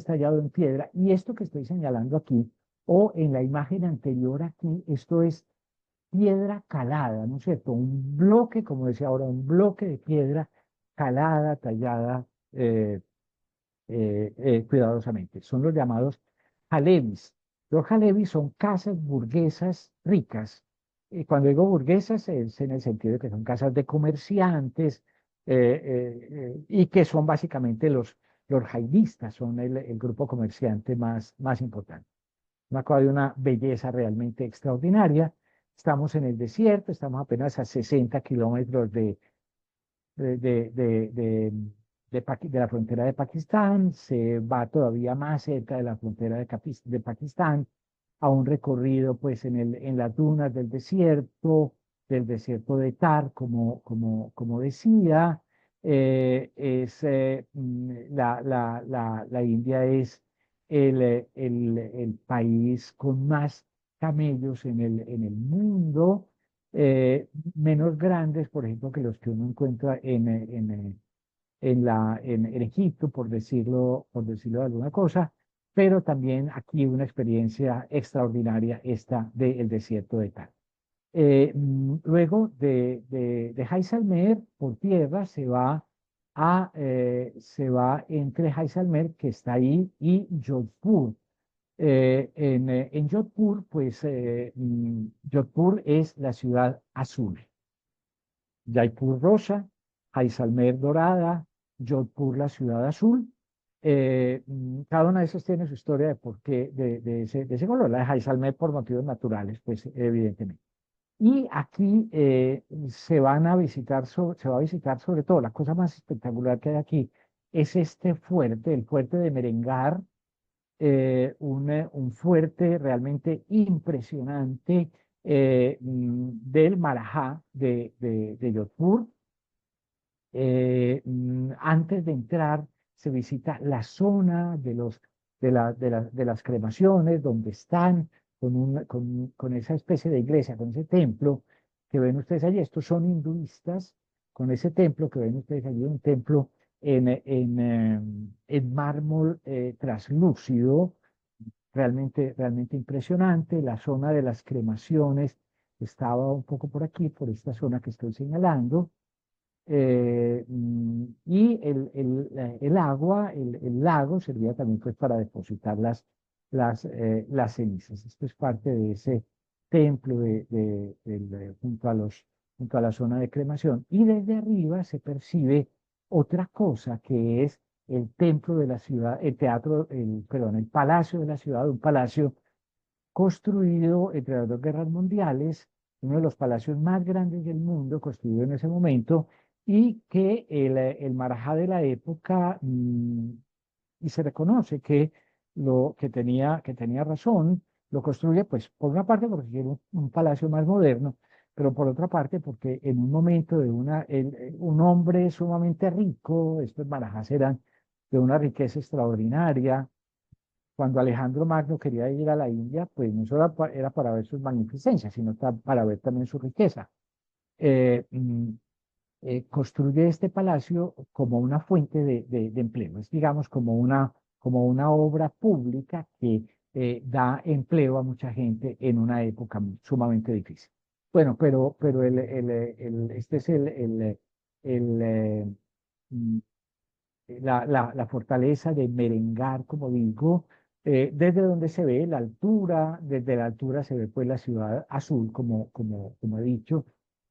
tallado en piedra, y esto que estoy señalando aquí, o en la imagen anterior aquí, esto es piedra calada, ¿no es cierto? Un bloque, como decía ahora, un bloque de piedra calada, tallada cuidadosamente. Son los llamados halevis. Los halevis son casas burguesas ricas. Y cuando digo burguesas es en el sentido de que son casas de comerciantes, y que son básicamente los jaidistas, son el grupo comerciante más importante. Una cosa de una belleza realmente extraordinaria. Estamos en el desierto, estamos apenas a 60 kilómetros de, de, de, de, de la frontera de Pakistán, se va todavía más cerca de la frontera de Pakistán, a un recorrido pues en las dunas del desierto de Thar, como decía. La India es el país con más camellos en el mundo, menos grandes, por ejemplo, que los que uno encuentra en Egipto, por decirlo de alguna cosa, pero también aquí una experiencia extraordinaria esta del desierto de Thar. Luego de Jaisalmer, por tierra, se va entre Jaisalmer, que está ahí, y Jodhpur. En Jodhpur, pues Jodhpur es la ciudad azul. Jaipur rosa, Jaisalmer dorada, Jodhpur la ciudad azul. Cada una de esas tiene su historia de por qué de ese color. La de Jaisalmer por motivos naturales, pues evidentemente. Y aquí se va a visitar sobre todo, la cosa más espectacular que hay aquí es este fuerte, el fuerte de Merengar, un fuerte realmente impresionante, del Marajá de Jodhpur. Antes de entrar, se visita la zona de las cremaciones, donde están con esa especie de iglesia, con ese templo que ven ustedes allí. Estos son hinduistas, con ese templo que ven ustedes allí, un templo en mármol traslúcido, realmente impresionante. La zona de las cremaciones estaba un poco por aquí, por esta zona que estoy señalando. Y el agua, el lago servía también pues para depositar las cenizas. Esto es parte de ese templo junto a la zona de cremación. Y desde arriba se percibe otra cosa, que es el templo de la ciudad, el teatro, perdón, el palacio de la ciudad, un palacio construido entre las dos guerras mundiales, uno de los palacios más grandes del mundo, construido en ese momento, y que el Marajá de la época, y se reconoce que tenía razón, lo construye, pues, por una parte porque quiere un palacio más moderno, pero por otra parte porque en un momento un hombre sumamente rico, estos Marajás eran de una riqueza extraordinaria. Cuando Alejandro Magno quería ir a la India, pues no solo era para ver sus magnificencias, sino para ver también su riqueza. Eh, mm, Construye este palacio como una fuente de empleo, es, digamos, como una obra pública que da empleo a mucha gente en una época sumamente difícil. Bueno, pero este es el, mm, la fortaleza de Merengar, como digo, desde donde se ve la altura. Desde la altura se ve pues la ciudad azul, como he dicho,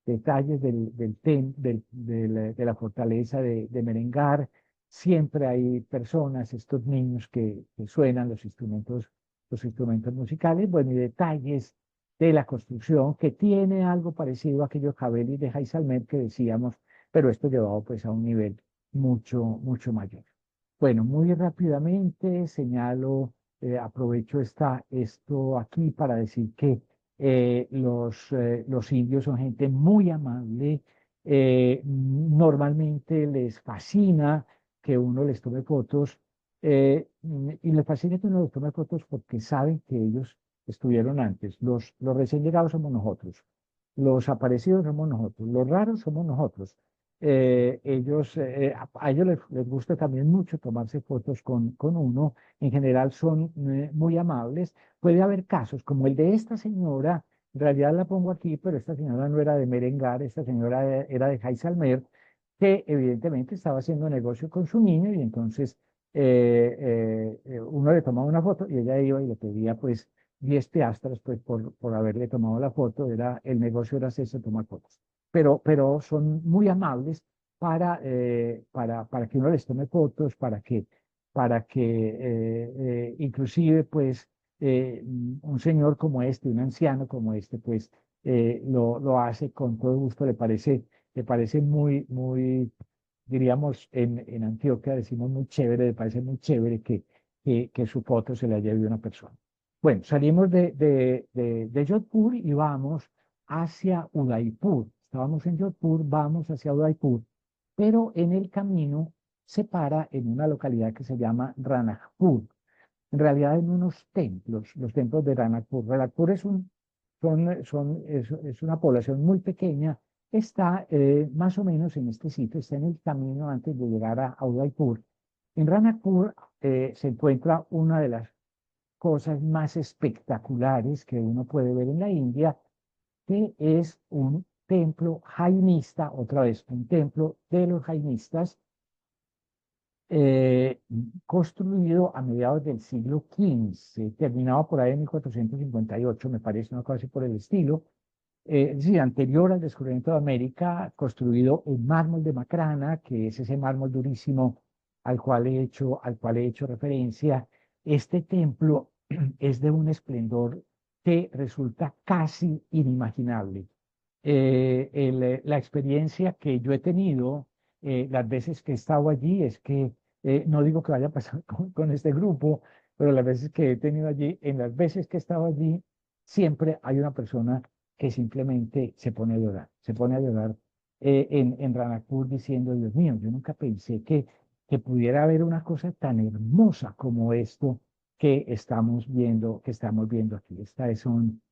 detalles de la fortaleza de Merengar. Siempre hay personas, estos niños que suenan los instrumentos musicales, bueno, y detalles de la construcción, que tiene algo parecido a aquellos jabelis de Jaisalmer que decíamos, pero esto llevado pues a un nivel mucho mayor. Bueno, muy rápidamente señalo, aprovecho esto aquí para decir que los indios son gente muy amable. Normalmente les fascina que uno les tome fotos, y les fascina que uno les tome fotos porque saben que ellos estuvieron antes. Los recién llegados somos nosotros. Los aparecidos somos nosotros, los raros somos nosotros. A ellos les gusta también mucho tomarse fotos con uno. En general son muy amables. Puede haber casos como el de esta señora, en realidad la pongo aquí, pero esta señora no era de Merengar, esta señora era de Jaisalmer, que evidentemente estaba haciendo negocio con su niño y entonces uno le tomaba una foto y ella iba y le pedía pues 10 piastras pues por haberle tomado la foto, el negocio era hacerse tomar fotos. Pero son muy amables para que uno les tome fotos, para que inclusive pues un señor como este, un anciano como este, pues lo hace con todo gusto, le parece muy, diríamos, en Antioquia decimos muy chévere, le parece muy chévere que su foto se la lleve una persona. Bueno, salimos de Jodhpur y vamos hacia Udaipur. Estábamos en Jodhpur, vamos hacia Udaipur, pero en el camino se para en una localidad que se llama Ranakpur. En realidad en unos templos, los templos de Ranakpur. Ranakpur es una población muy pequeña, está más o menos en este sitio, está en el camino antes de llegar a Udaipur. En Ranakpur se encuentra una de las cosas más espectaculares que uno puede ver en la India, que es un templo jainista, otra vez, un templo de los jainistas, eh, construido a mediados del siglo XV, terminado por ahí en 1458, me parece, una cosa así por el estilo, es decir, anterior al descubrimiento de América, construido en mármol de Macrana, que es ese mármol durísimo al cual he hecho referencia. Este templo es de un esplendor que resulta casi inimaginable. La experiencia que yo he tenido las veces que he estado allí es que, no digo que vaya a pasar con este grupo, pero las veces que he tenido allí, en las veces que he estado allí, siempre hay una persona que simplemente se pone a llorar, se pone a llorar en Ranakpur diciendo, Dios mío, yo nunca pensé que pudiera haber una cosa tan hermosa como esto que estamos viendo aquí. Estas son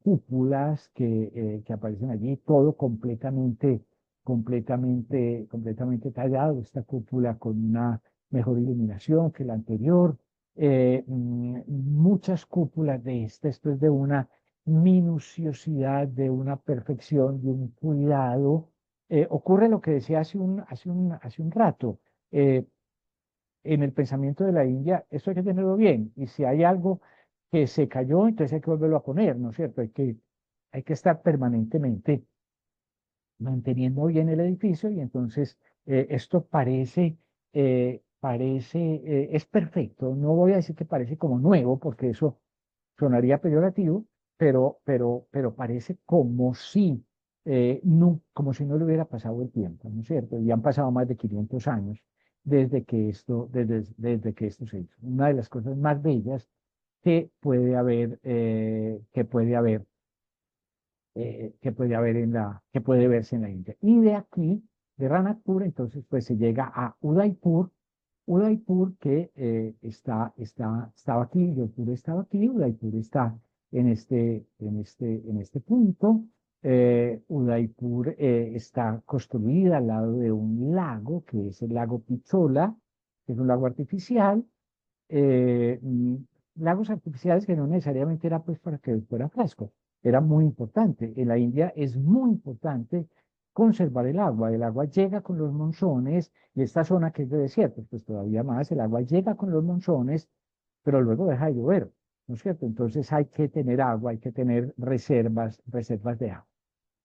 cúpulas que aparecen allí, todo completamente tallado, esta cúpula con una mejor iluminación que la anterior, muchas cúpulas de esto es de una minuciosidad, de una perfección, de un cuidado. Ocurre lo que decía hace un rato. En el pensamiento de la India, esto hay que tenerlo bien. Y si hay algo que se cayó, entonces hay que volverlo a poner, ¿no es cierto? Hay que estar permanentemente manteniendo bien el edificio y entonces esto es perfecto. No voy a decir que parece como nuevo, porque eso sonaría peyorativo, pero parece como si no le hubiera pasado el tiempo, ¿no es cierto? Y han pasado más de 500 años desde que esto se hizo. Una de las cosas más bellas que puede verse en la India. Y de aquí, de Ranakpur, entonces pues se llega a Udaipur, Udaipur que estaba aquí, Udaipur estaba aquí, Udaipur está en este punto. Udaipur está construida al lado de un lago, que es el lago Pichola, que es un lago artificial. eh, mm, Lagos artificiales que no necesariamente era pues para que fuera fresco, era muy importante. En la India es muy importante conservar el agua. El agua llega con los monzones y esta zona que es de desierto, pues todavía más, el agua llega con los monzones, pero luego deja de llover, ¿no es cierto? Entonces hay que tener agua, hay que tener reservas de agua.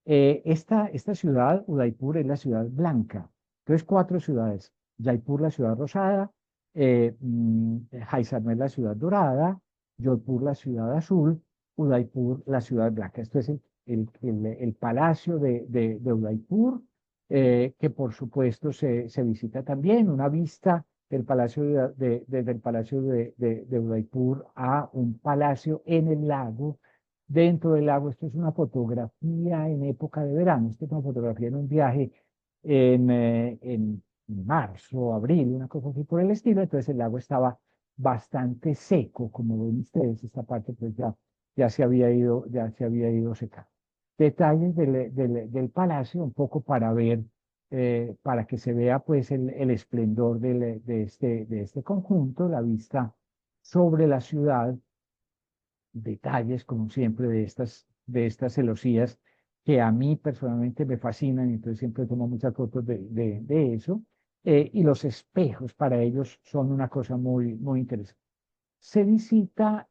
Esta ciudad, Udaipur, es la ciudad blanca. Entonces, cuatro ciudades. Jaipur, la ciudad rosada, Jaisalmer, la ciudad dorada, Jodhpur, la ciudad azul, Udaipur, la ciudad blanca. Esto es el palacio de Udaipur, que por supuesto se visita también. Una vista del palacio desde el palacio de Udaipur a un palacio en el lago dentro del lago. Esto es una fotografía en época de verano. Esto es una fotografía en un viaje en marzo, abril, una cosa así por el estilo. Entonces el lago estaba bastante seco, como ven ustedes. Esta parte pues ya ya se había ido secando. Detalles del palacio, un poco para ver, para que se vea pues el esplendor de este conjunto, la vista sobre la ciudad, detalles, como siempre, de estas celosías que a mí personalmente me fascinan, y entonces siempre tomo muchas fotos de eso, y los espejos para ellos son una cosa muy, muy interesante. Se visita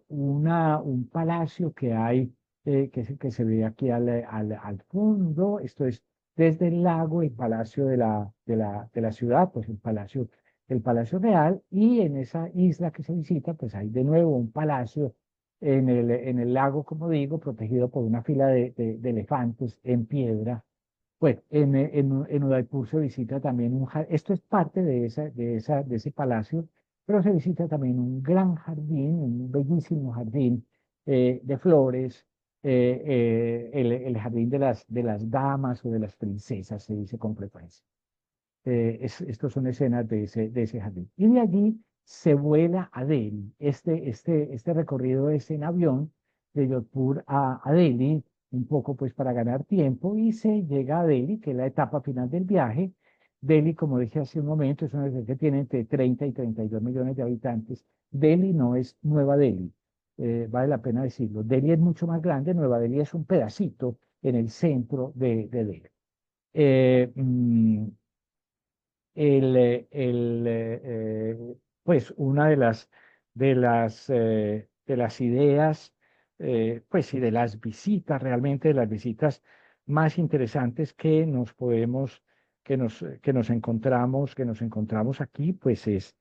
un palacio que hay, que se ve aquí al fondo. Esto es desde el lago, el palacio de la ciudad, pues el palacio real, y en esa isla que se visita, pues hay de nuevo un palacio en el lago, como digo, protegido por una fila de elefantes en piedra. Bueno, en Udaipur se visita también esto es parte de ese palacio, pero se visita también un gran jardín, un bellísimo jardín de flores, el jardín de las damas o de las princesas, se dice con frecuencia. Estos son escenas de ese jardín. Y de allí se vuela a Delhi. Este recorrido es en avión de Jodhpur a Delhi, un poco pues para ganar tiempo, y se llega a Delhi, que es la etapa final del viaje. Delhi, como dije hace un momento, es una ciudad que tiene entre 30 y 32 millones de habitantes. Delhi no es Nueva Delhi, vale la pena decirlo. Delhi es mucho más grande, Nueva Delhi es un pedacito en el centro de Delhi. Eh, mm, pues una de las ideas, pues y de las visitas, realmente de las visitas más interesantes que nos podemos, que nos encontramos aquí, pues es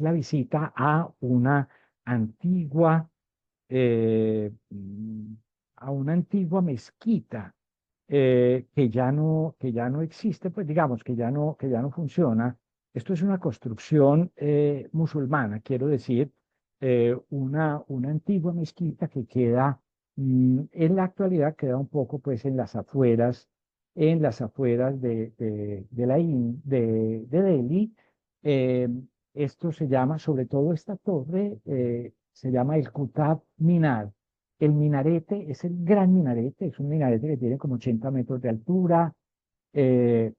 la visita a una antigua, a una antigua mezquita que ya no existe, pues digamos que ya no funciona. Esto es una construcción musulmana, quiero decir, una antigua mezquita que queda, en la actualidad queda un poco pues en las afueras de Delhi. Eh, Esto se llama, sobre todo esta torre, se llama el Qutb Minar. El minarete es el gran minarete, es un minarete que tiene como 80 metros de altura, eh,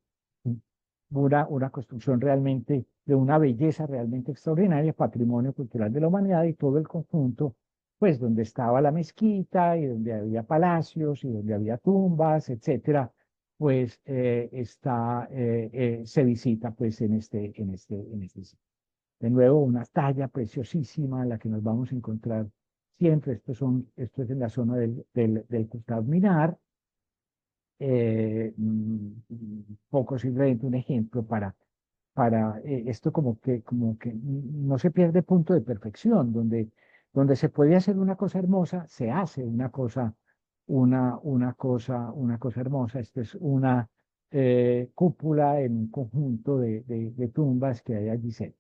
una construcción realmente de una belleza realmente extraordinaria, patrimonio cultural de la humanidad, y todo el conjunto, pues donde estaba la mezquita y donde había palacios y donde había tumbas, etcétera, pues se visita pues en este sitio. De nuevo, una talla preciosísima, la que nos vamos a encontrar siempre. Esto es en la zona del Qutb Minar. Poco simplemente un ejemplo para esto como que no se pierde punto de perfección, donde se puede hacer una cosa hermosa, se hace una cosa hermosa. Esto es una cúpula en un conjunto de tumbas que hay allí cerca.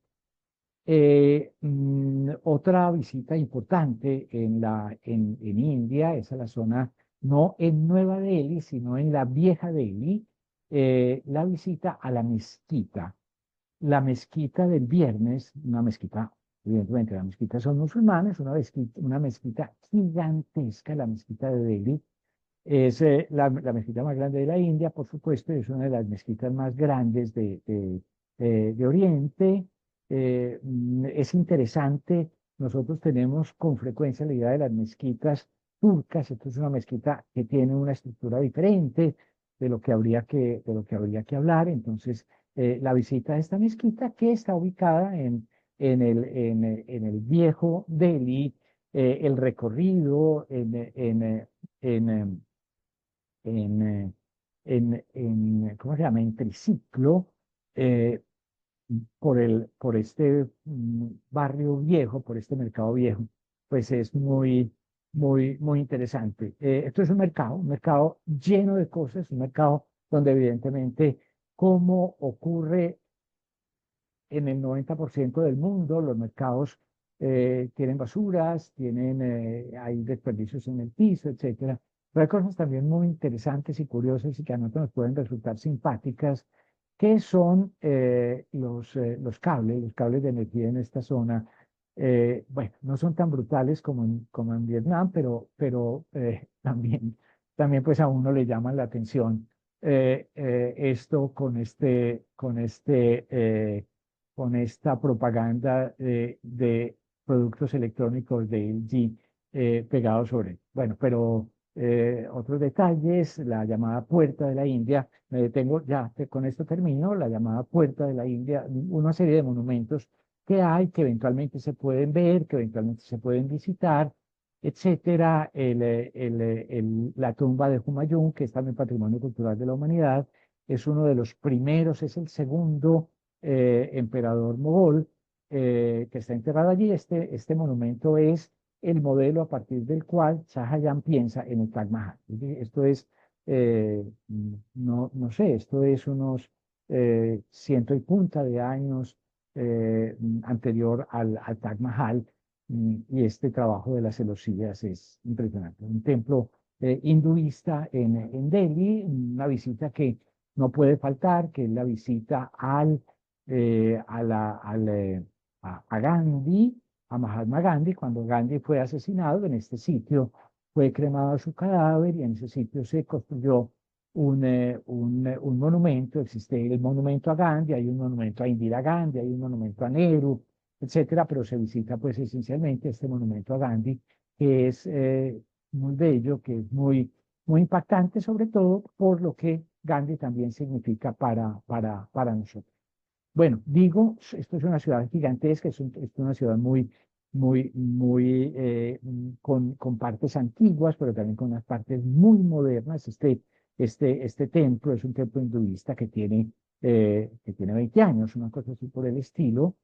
Otra visita importante en India es a la zona, no en Nueva Delhi, sino en la vieja Delhi, la visita a la mezquita del viernes, una mezquita, evidentemente las mezquitas son musulmanes, una mezquita gigantesca, la mezquita de Delhi. Es la mezquita más grande de la India, por supuesto, es una de las mezquitas más grandes de Oriente. Es interesante, nosotros tenemos con frecuencia la idea de las mezquitas turcas. Esto es una mezquita que tiene una estructura diferente de lo que habría que hablar. Entonces, la visita a esta mezquita, que está ubicada en el viejo Delhi, el recorrido en, ¿cómo se llama? En triciclo, eh, por este barrio viejo, por este mercado viejo, pues es muy, muy, muy interesante. Esto es un mercado lleno de cosas, un mercado donde evidentemente, como ocurre en el 90% del mundo, los mercados tienen basuras, hay desperdicios en el piso, etcétera. Pero hay cosas también muy interesantes y curiosas y que a nosotros nos pueden resultar simpáticas, que son los cables de energía en esta zona. Bueno, no son tan brutales como en Vietnam, pero también pues a uno le llaman la atención esto con esta propaganda de productos electrónicos de LG pegados sobre. Bueno, pero otros detalles, la llamada Puerta de la India, me detengo ya, con esto termino, la llamada Puerta de la India, una serie de monumentos que hay, que eventualmente se pueden ver, que eventualmente se pueden visitar, etcétera. La tumba de Humayun, que es también Patrimonio Cultural de la Humanidad, es uno de los primeros, es el segundo emperador mogol que está enterrado allí. Este monumento es el modelo a partir del cual Shah Jahan piensa en el Taj Mahal. Esto es, no sé, esto es unos ciento y punta de años anterior al Taj Mahal, y este trabajo de las celosías es impresionante. Un templo hinduista en Delhi, una visita que no puede faltar, que es la visita a Gandhi, a Mahatma Gandhi. Cuando Gandhi fue asesinado, en este sitio fue cremado su cadáver y en ese sitio se construyó un monumento. Existe el monumento a Gandhi, hay un monumento a Indira Gandhi, hay un monumento a Nehru, etcétera, pero se visita pues esencialmente este monumento a Gandhi, que es muy bello, que es muy impactante, sobre todo por lo que Gandhi también significa para nosotros. Bueno, digo, esto es una ciudad gigantesca, es una ciudad muy con partes antiguas, pero también con unas partes muy modernas. Este templo es un templo hinduista que tiene 20 años, una cosa así por el estilo,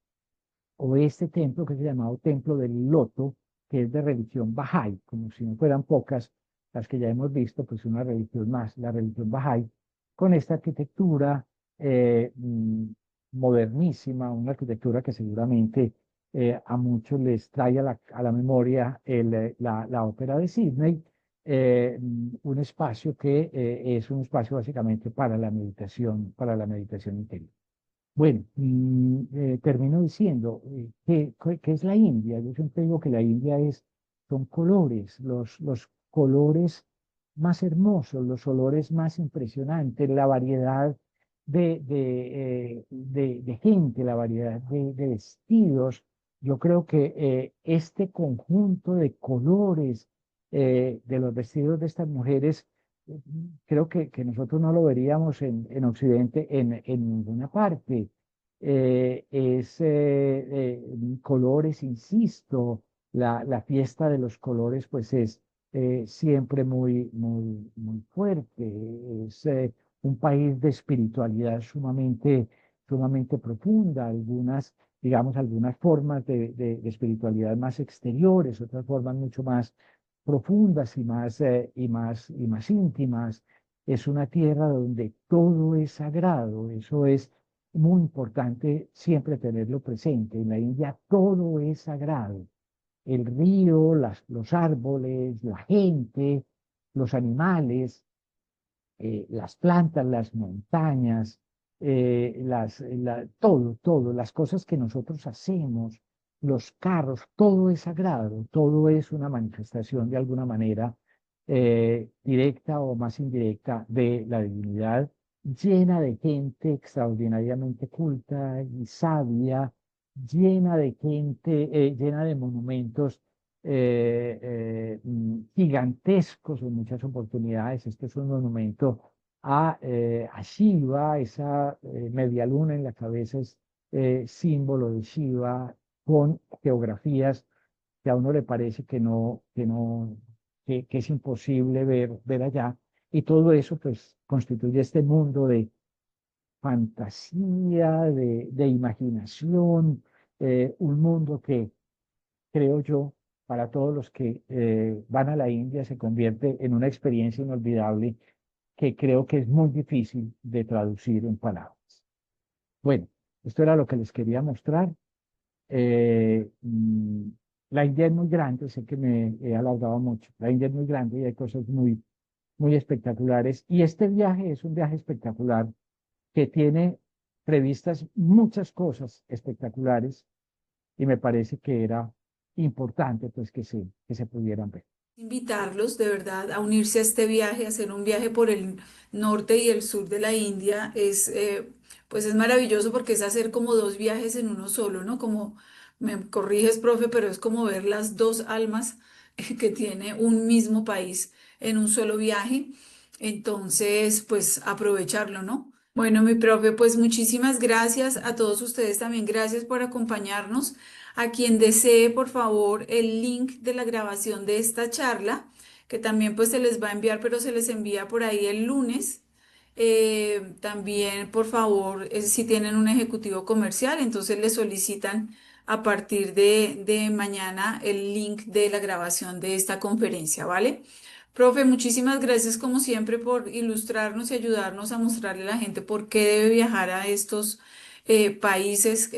o este templo que es llamado Templo del Loto, que es de religión Bahá'í, como si no fueran pocas las que ya hemos visto, pues una religión más, la religión Bahá'í, con esta arquitectura eh, mm, modernísima, una arquitectura que seguramente a muchos les trae a la memoria la ópera de Sydney, un espacio que es un espacio básicamente para la meditación interior. Bueno, termino diciendo que es la India. Yo siempre digo que la India son colores, los colores más hermosos, los olores más impresionantes, la variedad de gente, la variedad de vestidos. Yo creo que este conjunto de colores de los vestidos de estas mujeres, creo que nosotros no lo veríamos en Occidente en ninguna parte. Colores, insisto, la fiesta de los colores pues es siempre muy fuerte. Es un país de espiritualidad sumamente profunda. Algunas formas de espiritualidad más exteriores, otras formas mucho más profundas y más íntimas. Es una tierra donde todo es sagrado. Eso es muy importante siempre tenerlo presente. En la India todo es sagrado. El río, los árboles, la gente, los animales, las plantas, las montañas, todo, las cosas que nosotros hacemos, los carros, todo es sagrado, todo es una manifestación de alguna manera directa o más indirecta de la divinidad, llena de gente extraordinariamente culta y sabia, llena de gente, llena de monumentos gigantescos en muchas oportunidades. Este es un monumento a Shiva, esa media luna en la cabeza es símbolo de Shiva, con geografías que a uno le parece que es imposible ver allá. Y todo eso pues constituye este mundo de fantasía, de imaginación, un mundo que creo yo, para todos los que van a la India, se convierte en una experiencia inolvidable que creo que es muy difícil de traducir en palabras. Bueno, esto era lo que les quería mostrar. Eh, mm, la India es muy grande, sé que me he alargado mucho. La India es muy grande y hay cosas muy espectaculares. Y este viaje es un viaje espectacular que tiene previstas muchas cosas espectaculares, y me parece que era importante pues que se pudieran ver. Invitarlos de verdad a unirse a este viaje, a hacer un viaje por el norte y el sur de la India. Pues es maravilloso porque es hacer como dos viajes en uno solo, ¿no? Como me corriges, profe, pero es como ver las dos almas que tiene un mismo país en un solo viaje. Entonces, pues aprovecharlo, ¿no? Bueno, mi profe, pues muchísimas gracias a todos ustedes también. Gracias por acompañarnos. A quien desee, por favor, el link de la grabación de esta charla, que también pues se les va a enviar, pero se les envía por ahí el lunes. También, por favor, si tienen un ejecutivo comercial, entonces le solicitan a partir de mañana el link de la grabación de esta conferencia, ¿vale? Profe, muchísimas gracias como siempre por ilustrarnos y ayudarnos a mostrarle a la gente por qué debe viajar a estos países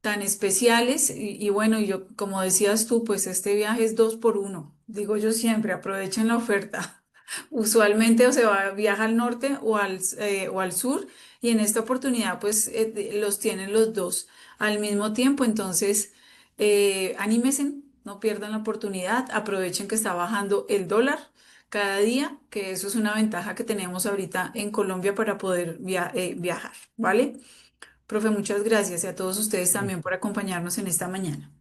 tan especiales. Y bueno, yo, como decías tú, pues este viaje es dos por uno. Digo yo siempre, aprovechen la oferta. Usualmente o se va, viaja al norte o al sur y en esta oportunidad pues los tienen los dos al mismo tiempo. Entonces, anímense, no pierdan la oportunidad, aprovechen que está bajando el dólar cada día, que eso es una ventaja que tenemos ahorita en Colombia para poder viajar, ¿vale? Profe, muchas gracias y a todos ustedes también por acompañarnos en esta mañana.